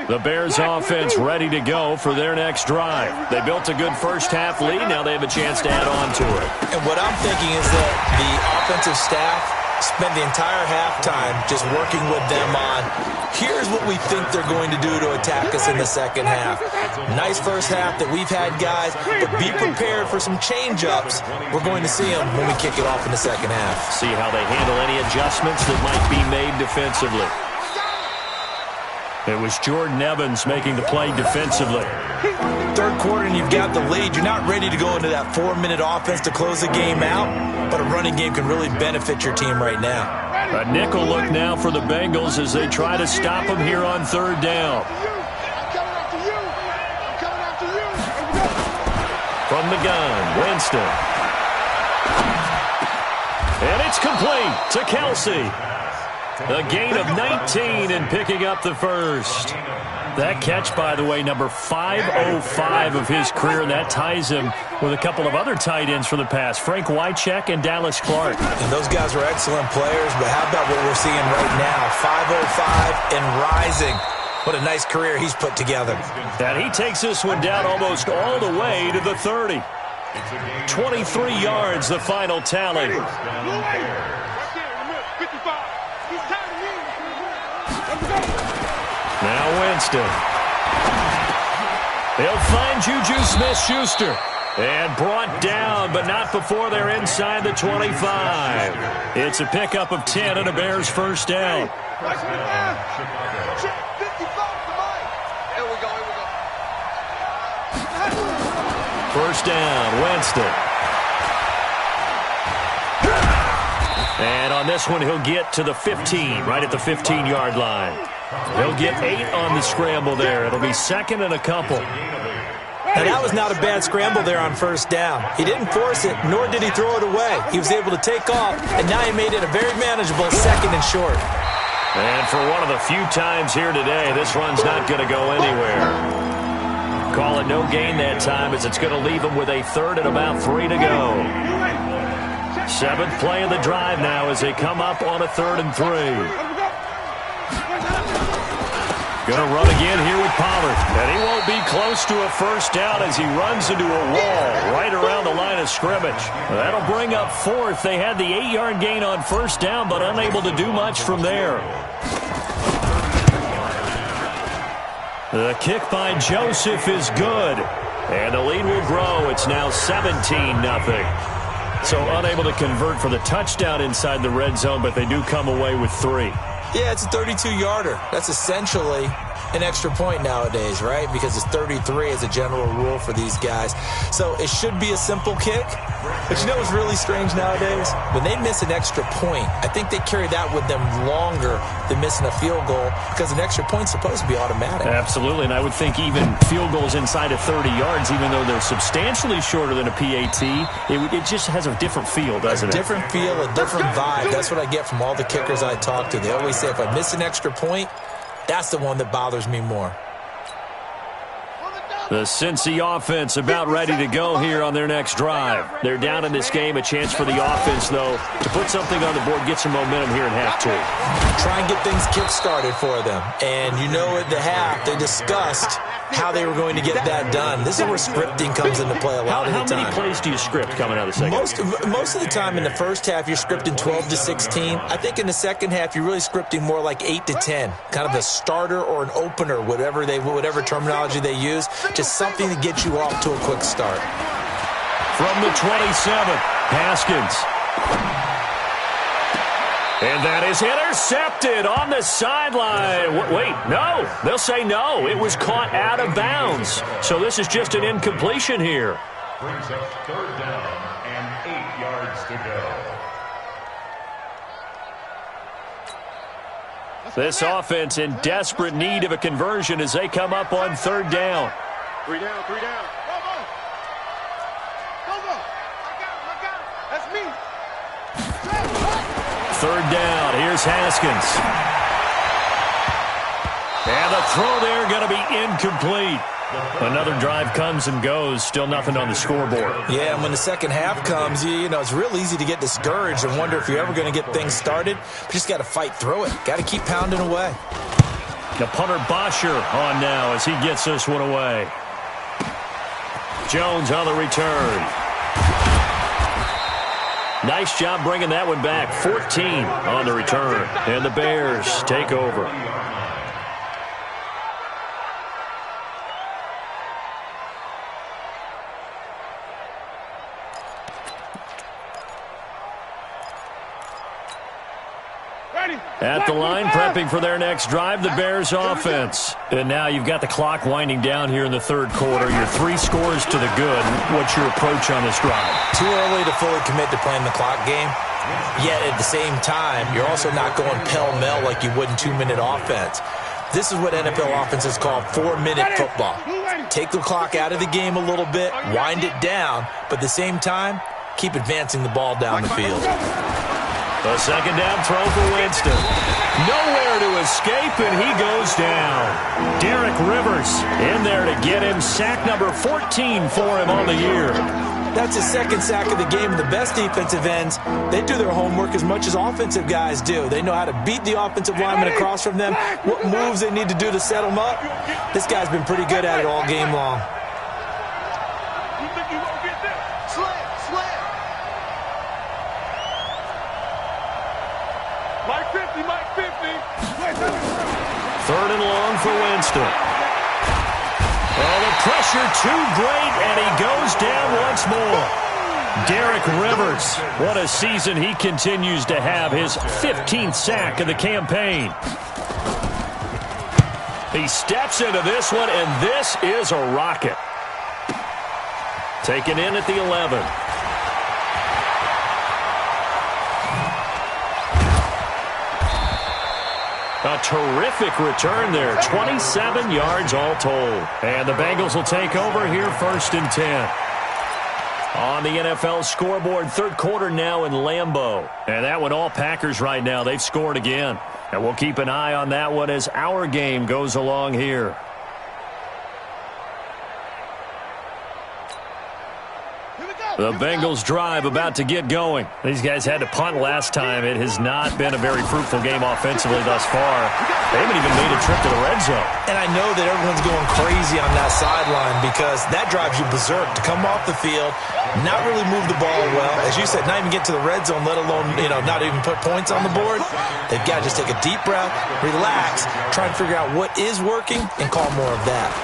The Bears offense ready to go for their next drive. They built a good first-half lead. Now they have a chance to add on to it. And what I'm thinking is that the offensive staff spent the entire halftime just working with them on, here's what we think they're going to do to attack us in the second half. Nice first half that we've had, guys, but be prepared for some change-ups. We're going to see them when we kick it off in the second half. See how they handle any adjustments that might be made defensively. It was Jordan Evans making the play defensively. Third quarter and you've got the lead. You're not ready to go into that 4-minute offense to close the game out, but a running game can really benefit your team right now. A nickel look now for the Bengals as they try to stop them here on third down. From the gun, Winston. And it's complete to Kelsey. A gain of 19 and picking up the first. That catch, by the way, number 505 of his career. That ties him with a couple of other tight ends for the past, Frank Wycheck and Dallas Clark. And those guys are excellent players, but how about what we're seeing right now? 505 and rising. What a nice career he's put together. And he takes this one down almost all the way to the 30. 23 yards, the final tally. Now Winston. They'll find Juju Smith-Schuster. And brought down, but not before they're inside the 25. It's a pickup of 10 and a Bears first down. First down, Winston. And on this one, he'll get to the 15, right at the 15-yard line. He'll get 8 on the scramble there. It'll be second and a couple. Now, that was not a bad scramble there on first down. He didn't force it, nor did he throw it away. He was able to take off, and now he made it a very manageable second and short. And for one of the few times here today, this run's not going to go anywhere. Call it no gain that time as it's going to leave him with a third and about 3 to go. Seventh play of the drive now as they come up on a 3rd and 3. Going to run again here with Pollard. And he won't be close to a first down as he runs into a wall right around the line of scrimmage. That'll bring up 4th. They had the 8-yard gain on first down, but unable to do much from there. The kick by Joseph is good. And the lead will grow. It's now 17-0. So unable to convert for the touchdown inside the red zone, but they do come away with 3. Yeah, it's a 32-yarder. That's essentially an extra point nowadays, right? Because it's 33 as a general rule for these guys. So it should be a simple kick. But you know what's really strange nowadays? When they miss an extra point, I think they carry that with them longer than missing a field goal because an extra point's supposed to be automatic. Absolutely, and I would think even field goals inside of 30 yards, even though they're substantially shorter than a PAT, it just has a different feel, doesn't it? A different feel, a different vibe. That's what I get from all the kickers I talk to. They always say if I miss an extra point, that's the one that bothers me more. The Cincy offense about ready to go here on their next drive. They're down in this game. A chance for the offense, though, to put something on the board, get some momentum here in half 2. Try and get things kick-started for them. And you know at the half, they discussed how they were going to get that done. This is where scripting comes into play a lot of the time. How many plays do you script coming out of the second? Most of the time in the first half, you're scripting 12 to 16. I think in the second half, you're really scripting more like 8 to 10. Kind of a starter or an opener, whatever terminology they use. Just something to get you off to a quick start. From the 27, Haskins. And that is intercepted on the sideline. Wait, no. They'll say no. It was caught out of bounds. So this is just an incompletion here. Brings up 3rd down and 8 yards to go. This offense in desperate need of a conversion as they come up on third down. 3 down, 3 down. Go. I got him. That's me. Third down. Here's Haskins. And the throw there going to be incomplete. Another drive comes and goes. Still nothing on the scoreboard. Yeah, and when the second half comes, you know, it's real easy to get discouraged and wonder if you're ever going to get things started. But you just got to fight through it. Got to keep pounding away. The punter Bosher on now as he gets this one away. Jones on the return. Nice job bringing that one back. 14 on the return. And the Bears take over. At the line, prepping for their next drive, the Bears offense. And now you've got the clock winding down here in the third quarter. You're 3 scores to the good. What's your approach on this drive? Too early to fully commit to playing the clock game. Yet at the same time, you're also not going pell-mell like you would in 2-minute offense. This is what NFL offenses call 4-minute football. Take the clock out of the game a little bit, wind it down, but at the same time, keep advancing the ball down the field. The second down throw for Winston. Nowhere to escape, and he goes down. Derek Rivers in there to get him. Sack number 14 for him on the year. That's his second sack of the game. The best defensive ends, they do their homework as much as offensive guys do. They know how to beat the offensive lineman across from them, what moves they need to do to set them up. This guy's been pretty good at it all game long. You think you won't get this? Slam. Mike 50. Third and long for Winston. Oh, the pressure too great, and he goes down once more. Derek Rivers, what a season he continues to have. His 15th sack of the campaign. He steps into this one, and this is a rocket. Taken in at the 11. A terrific return there. 27 yards all told. And the Bengals will take over here, 1st and 10. On the NFL scoreboard, third quarter now in Lambeau. And that one, all Packers right now. They've scored again. And we'll keep an eye on that one as our game goes along here. The Bengals drive about to get going. These guys had to punt last time. It has not been a very fruitful game offensively thus far. They haven't even made a trip to the red zone. And I know that everyone's going crazy on that sideline because that drives you berserk to come off the field, not really move the ball well. As you said, not even get to the red zone, let alone, not even put points on the board. They've got to just take a deep breath, relax, try and figure out what is working, and call more of that.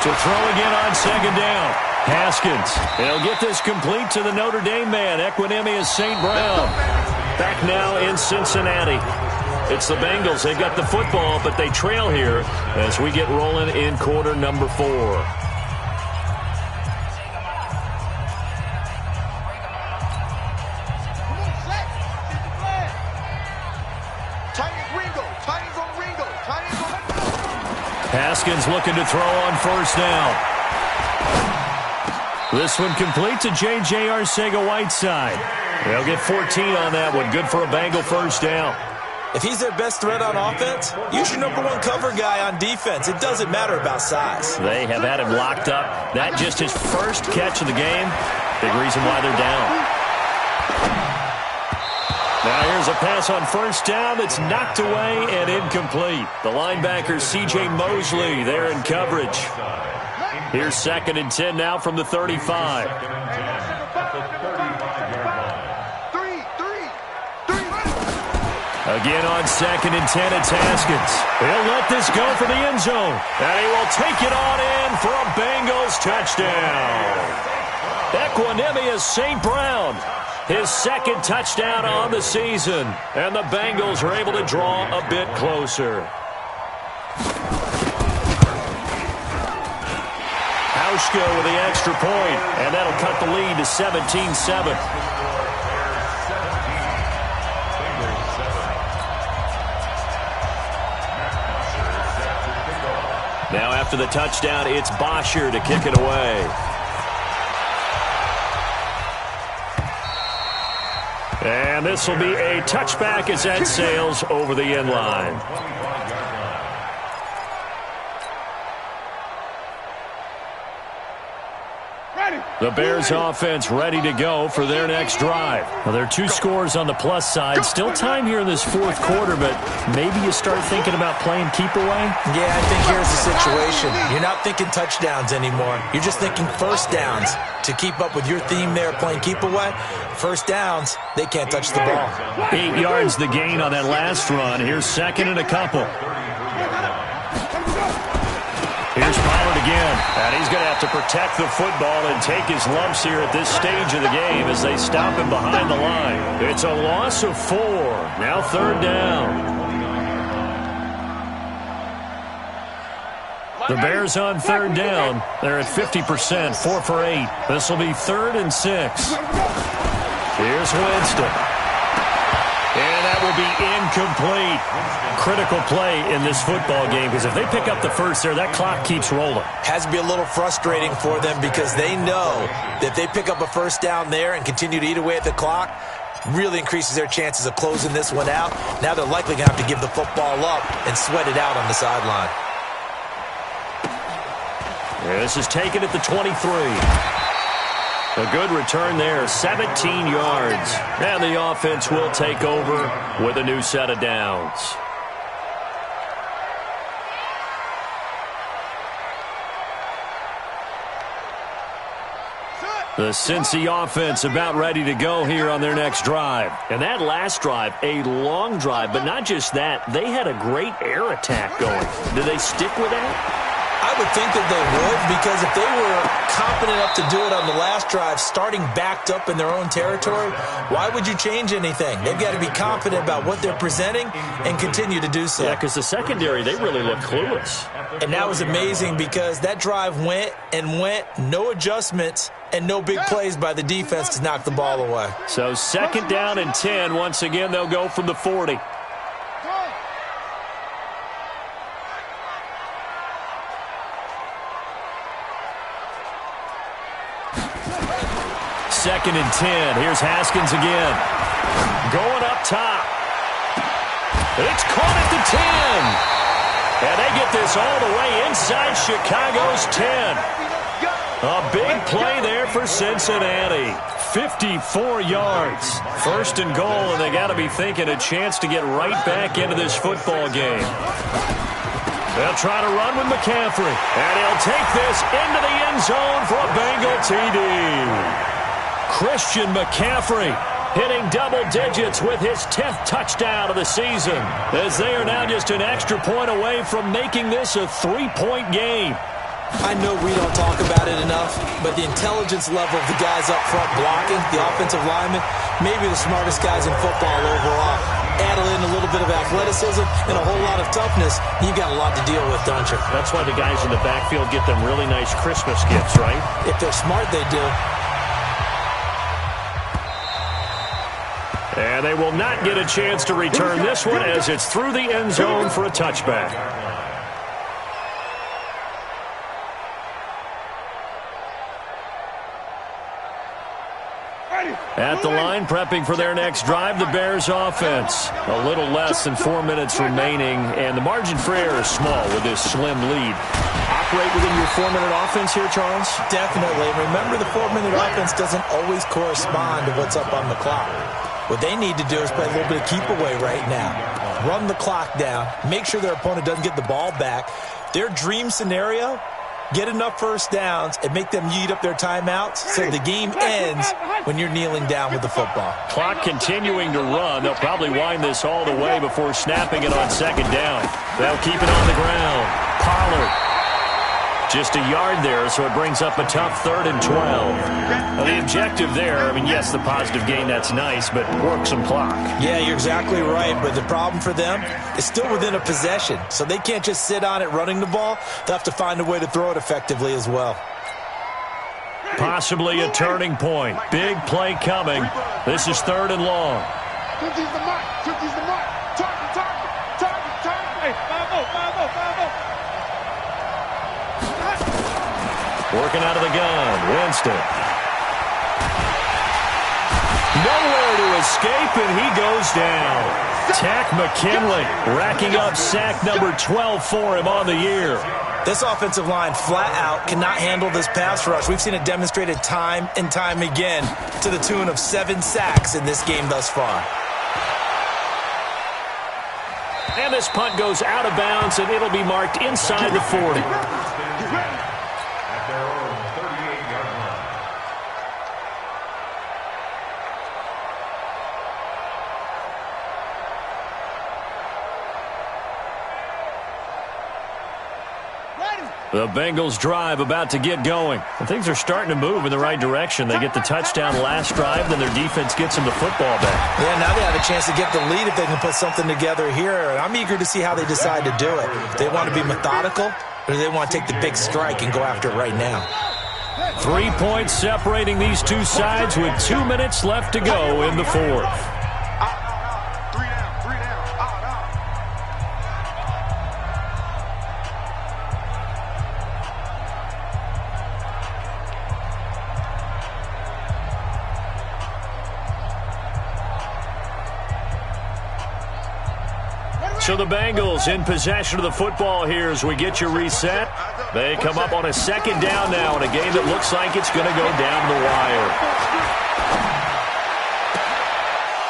To throw again on second down. Haskins. He'll get this complete to the Notre Dame man, Equanimous St. Brown. Back now in Cincinnati. It's the Bengals. They've got the football, but they trail here as we get rolling in quarter number 4. Haskins looking to throw on first down. This one complete to J.J. Arcega-Whiteside. They'll get 14 on that one. Good for a Bengal first down. If he's their best threat on offense, use your number 1 cover guy on defense. It doesn't matter about size. They have had him locked up. That just his first catch of the game. Big reason why they're down. Now here's a pass on first down that's knocked away and incomplete. The linebacker C.J. Mosley there in coverage. Here's 2nd and 10 now from the 35. Again on 2nd and 10, it's Haskins. He'll let this go for the end zone. And he will take it on in for a Bengals touchdown. Equanimous St. Brown, his 2nd touchdown on the season. And the Bengals are able to draw a bit closer. Hauschka with the extra point, and that'll cut the lead to 17-7. Now after the touchdown, it's Bosher to kick it away. And this will be a touchback as that sails over the end line. The Bears offense ready to go for their next drive. Well, there are 2 scores on the plus side. Still time here in this fourth quarter, but maybe you start thinking about playing keep away? Yeah, I think here's the situation. You're not thinking touchdowns anymore. You're just thinking first downs. To keep up with your theme there, playing keep away, first downs, they can't touch the ball. 8 yards the gain on that last run. Here's second and a couple. Here's Pollard again, and he's going to have to protect the football and take his lumps here at this stage of the game as they stop him behind the line. It's a loss of 4. Now third down. The Bears on third down. They're at 50%, 4 for 8. This will be 3rd and 6. Here's Winston. And that will be incomplete. Critical play in this football game because if they pick up the first there, that clock keeps rolling. Has to be a little frustrating for them because they know that if they pick up a first down there and continue to eat away at the clock, really increases their chances of closing this one out. Now they're likely going to have to give the football up and sweat it out on the sideline. This is taken at the 23. A good return there, 17 yards. And the offense will take over with a new set of downs. The Cincy offense about ready to go here on their next drive. And that last drive, a long drive, but not just that. They had a great air attack going. Do they stick with that? I would think that they would, because if they were confident enough to do it on the last drive, starting backed up in their own territory, why would you change anything? They've got to be confident about what they're presenting and continue to do so. Yeah, because the secondary, they really look clueless. And that was amazing because that drive went and went, no adjustments, and no big plays by the defense to knock the ball away. So second down and 10. Once again, they'll go from the 40. Second and 10. Here's Haskins again. Going up top. It's caught at the 10. And they get this all the way inside Chicago's 10. A big play there for Cincinnati. 54 yards. First and goal, and they got to be thinking a chance to get right back into this football game. They'll try to run with McCaffrey. And he'll take this into the end zone for a Bengal TD. Christian McCaffrey hitting double digits with his 10th touchdown of the season, as they are now just an extra point away from making this a 3-point game. I know we don't talk about it enough, but the intelligence level of the guys up front blocking, the offensive linemen, maybe the smartest guys in football overall. Add in a little bit of athleticism and a whole lot of toughness, you've got a lot to deal with, don't you? That's why the guys in the backfield get them really nice Christmas gifts, right? If they're smart, they do. And they will not get a chance to return this one as it's through the end zone for a touchback. At the line, prepping for their next drive, the Bears offense. A little less than 4 minutes remaining, and the margin for error is small with this slim lead. Operate within your 4-minute offense here, Charles? Definitely. Remember, the 4-minute offense doesn't always correspond to what's up on the clock. What they need to do is play a little bit of keep away right now. Run the clock down. Make sure their opponent doesn't get the ball back. Their dream scenario, get enough first downs and make them eat up their timeouts so the game ends when you're kneeling down with the football. Clock continuing to run. They'll probably wind this all the way before snapping it on second down. They'll keep it on the ground. Pollard. Just a yard there, so it brings up a tough 3rd and 12. Now, the objective there, I mean, yes, the positive gain, that's nice, but work some clock. Yeah, you're exactly right, but the problem for them is still within a possession, so they can't just sit on it running the ball. They'll have to find a way to throw it effectively as well. Possibly a turning point. Big play coming. This is 3rd and long. Tootie's the mark. Tootie's the mark. Target. Hey, 5-0. Working out of the gun, Winston. Nowhere to escape, and he goes down. Tack McKinley racking up sack number 12 for him on the year. This offensive line flat out cannot handle this pass rush. We've seen it demonstrated time and time again to the tune of 7 sacks in this game thus far. And this punt goes out of bounds, and it'll be marked inside the 40. At their own 38-yard line. The Bengals drive about to get going. And things are starting to move in the right direction. They get the touchdown last drive, then their defense gets them the football back. Yeah, now they have a chance to get the lead if they can put something together here. And I'm eager to see how they decide to do it. They want to be methodical, or do they want to take the big strike and go after it right now? 3 points separating these two sides with 2 minutes left to go in the fourth. So the Bengals in possession of the football here as we get you reset. They come up on a second down now in a game that looks like it's going to go down the wire.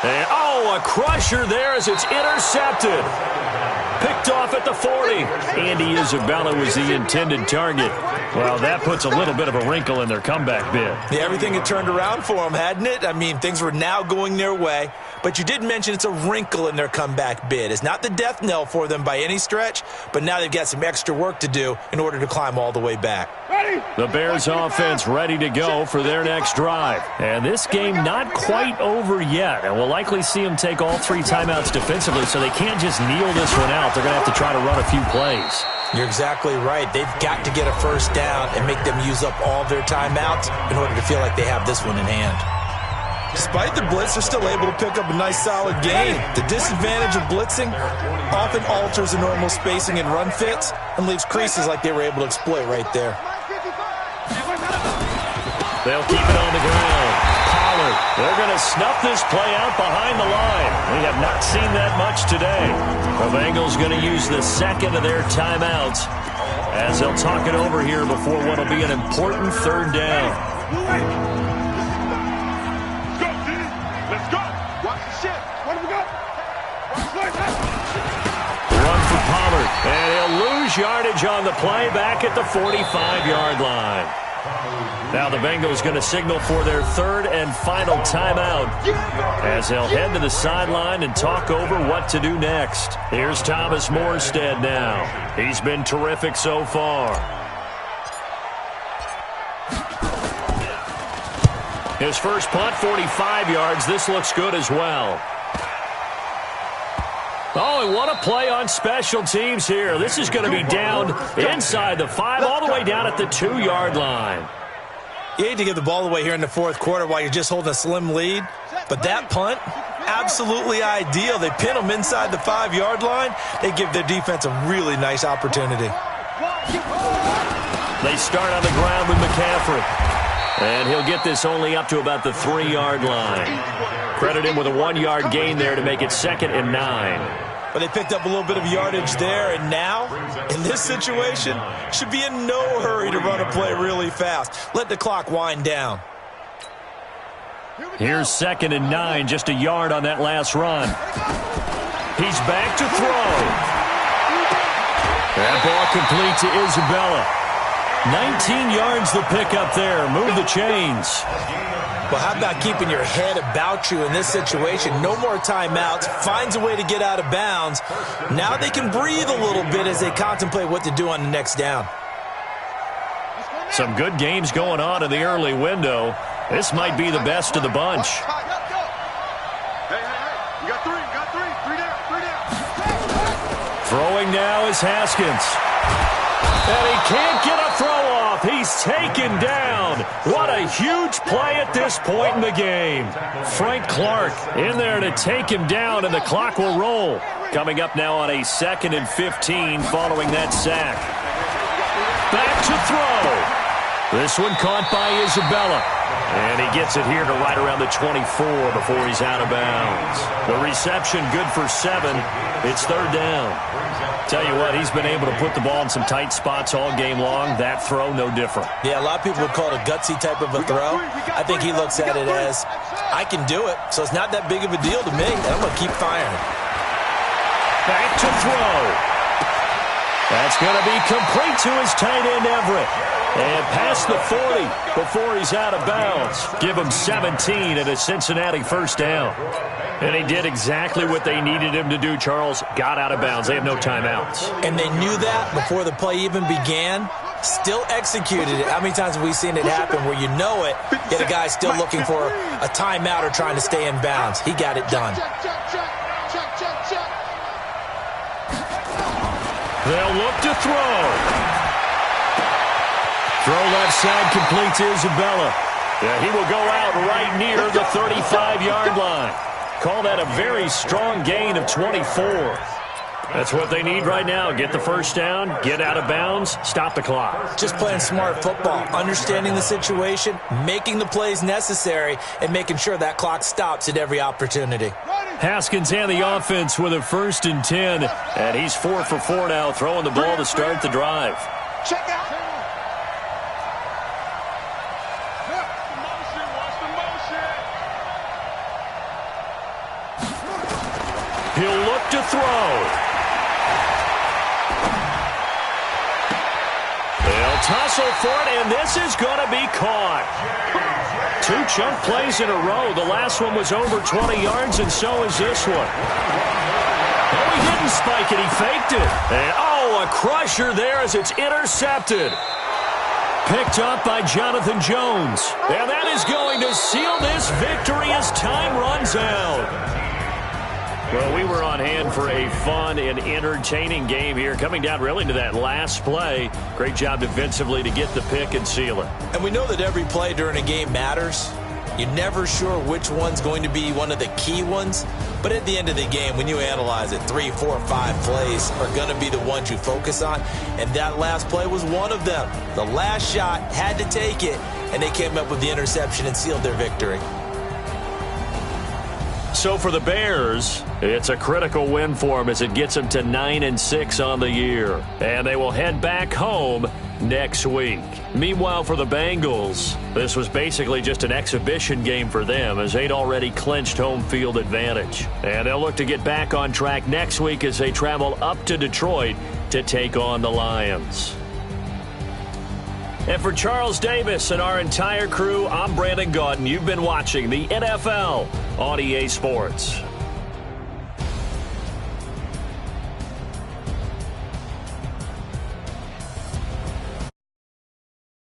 And, a crusher there as it's intercepted. Picked off at the 40. Andy Isabella was the intended target. Well, that puts a little bit of a wrinkle in their comeback bid. Yeah, everything had turned around for them, hadn't it? I mean, things were now going their way. But you did mention it's a wrinkle in their comeback bid. It's not the death knell for them by any stretch, but now they've got some extra work to do in order to climb all the way back. The Bears offense ready to go for their next drive. And this game not quite over yet. And we'll likely see them take all 3 timeouts defensively, so they can't just kneel this one out. They're going to have to try to run a few plays. You're exactly right. They've got to get a first down and make them use up all their timeouts in order to feel like they have this one in hand. Despite the blitz, they're still able to pick up a nice solid game. The disadvantage of blitzing often alters the normal spacing and run fits and leaves creases like they were able to exploit right there. They'll keep it on the ground. Pollard, they're going to snuff this play out behind the line. We have not seen that much today. The Bengals going to use the second of their timeouts as they'll talk it over here before what will be an important third down. Run for Pollard, and he'll lose yardage on the play back at the 45-yard line. Now the Bengals going to signal for their third and final timeout as they'll head to the sideline and talk over what to do next. Here's Thomas Morstead now. He's been terrific so far. His first punt, 45 yards. This looks good as well. Oh, and what a play on special teams here. This is going to be down inside the 5, all the way down at the 2-yard line. You hate to give the ball away here in the fourth quarter while you're just holding a slim lead, but that punt, absolutely ideal. They pin them inside the 5-yard line. They give their defense a really nice opportunity. They start on the ground with McCaffrey. And he'll get this only up to about the 3-yard line. Credit him with a 1-yard gain there to make it 2nd and 9. But they picked up a little bit of yardage there, and now, in this situation, should be in no hurry to run a play really fast. Let the clock wind down. Here's 2nd and 9, just a yard on that last run. He's back to throw. That ball complete to Isabella. 19 yards the pickup there. Move the chains. Well, how about keeping your head about you in this situation? No more timeouts. Finds a way to get out of bounds. Now they can breathe a little bit as they contemplate what to do on the next down. Some good games going on in the early window. This might be the best of the bunch. Hey, you got 3 down. Throwing now is Haskins. And he can't get a throw off. He's taken down. What a huge play at this point in the game. Frank Clark in there to take him down, and the clock will roll. Coming up now on a 2nd and 15 following that sack. Back to throw. This one caught by Isabella. And he gets it here to right around the 24 before he's out of bounds. The reception good for 7. It's third down. Tell you what, he's been able to put the ball in some tight spots all game long. That throw, no different. Yeah, a lot of people would call it a gutsy type of a throw. I think he looks at it as, I can do it, so it's not that big of a deal to me, and I'm going to keep firing. Back to throw. That's going to be complete to his tight end, Everett. And past the 40 before he's out of bounds. Give him 17 and a Cincinnati first down. And he did exactly what they needed him to do, Charles. Got out of bounds. They have no timeouts. And they knew that before the play even began. Still executed it. How many times have we seen it happen where you know it, yet a guy's still looking for a timeout or trying to stay in bounds? He got it done. They'll look to throw. Throw left side complete to Isabella. Yeah, he will go out right near the 35-yard line. Call that a very strong gain of 24. That's what they need right now. Get the first down, get out of bounds, stop the clock. Just playing smart football, understanding the situation, making the plays necessary, and making sure that clock stops at every opportunity. Haskins and the offense with a 1st and 10. And he's 4 for 4 now, throwing the ball to start the drive. Check out. He'll look to throw. They'll tussle for it, and this is going to be caught. 2 chunk plays in a row. The last one was over 20 yards, and so is this one. Oh, he didn't spike it. He faked it. And, oh, a crusher there as it's intercepted. Picked up by Jonathan Jones. And that is going to seal this victory as time runs out. Well, we were on hand for a fun and entertaining game here, coming down really to that last play. Great job defensively to get the pick and seal it. And we know that every play during a game matters. You're never sure which one's going to be one of the key ones. But at the end of the game, when you analyze it, 3, 4, 5 plays are going to be the ones you focus on. And that last play was one of them. The last shot had to take it, and they came up with the interception and sealed their victory. So for the Bears, it's a critical win for them as it gets them to 9-6 on the year. And they will head back home next week. Meanwhile, for the Bengals, this was basically just an exhibition game for them as they'd already clinched home field advantage. And they'll look to get back on track next week as they travel up to Detroit to take on the Lions. And for Charles Davis and our entire crew, I'm Brandon Gaudin. You've been watching the NFL on EA Sports.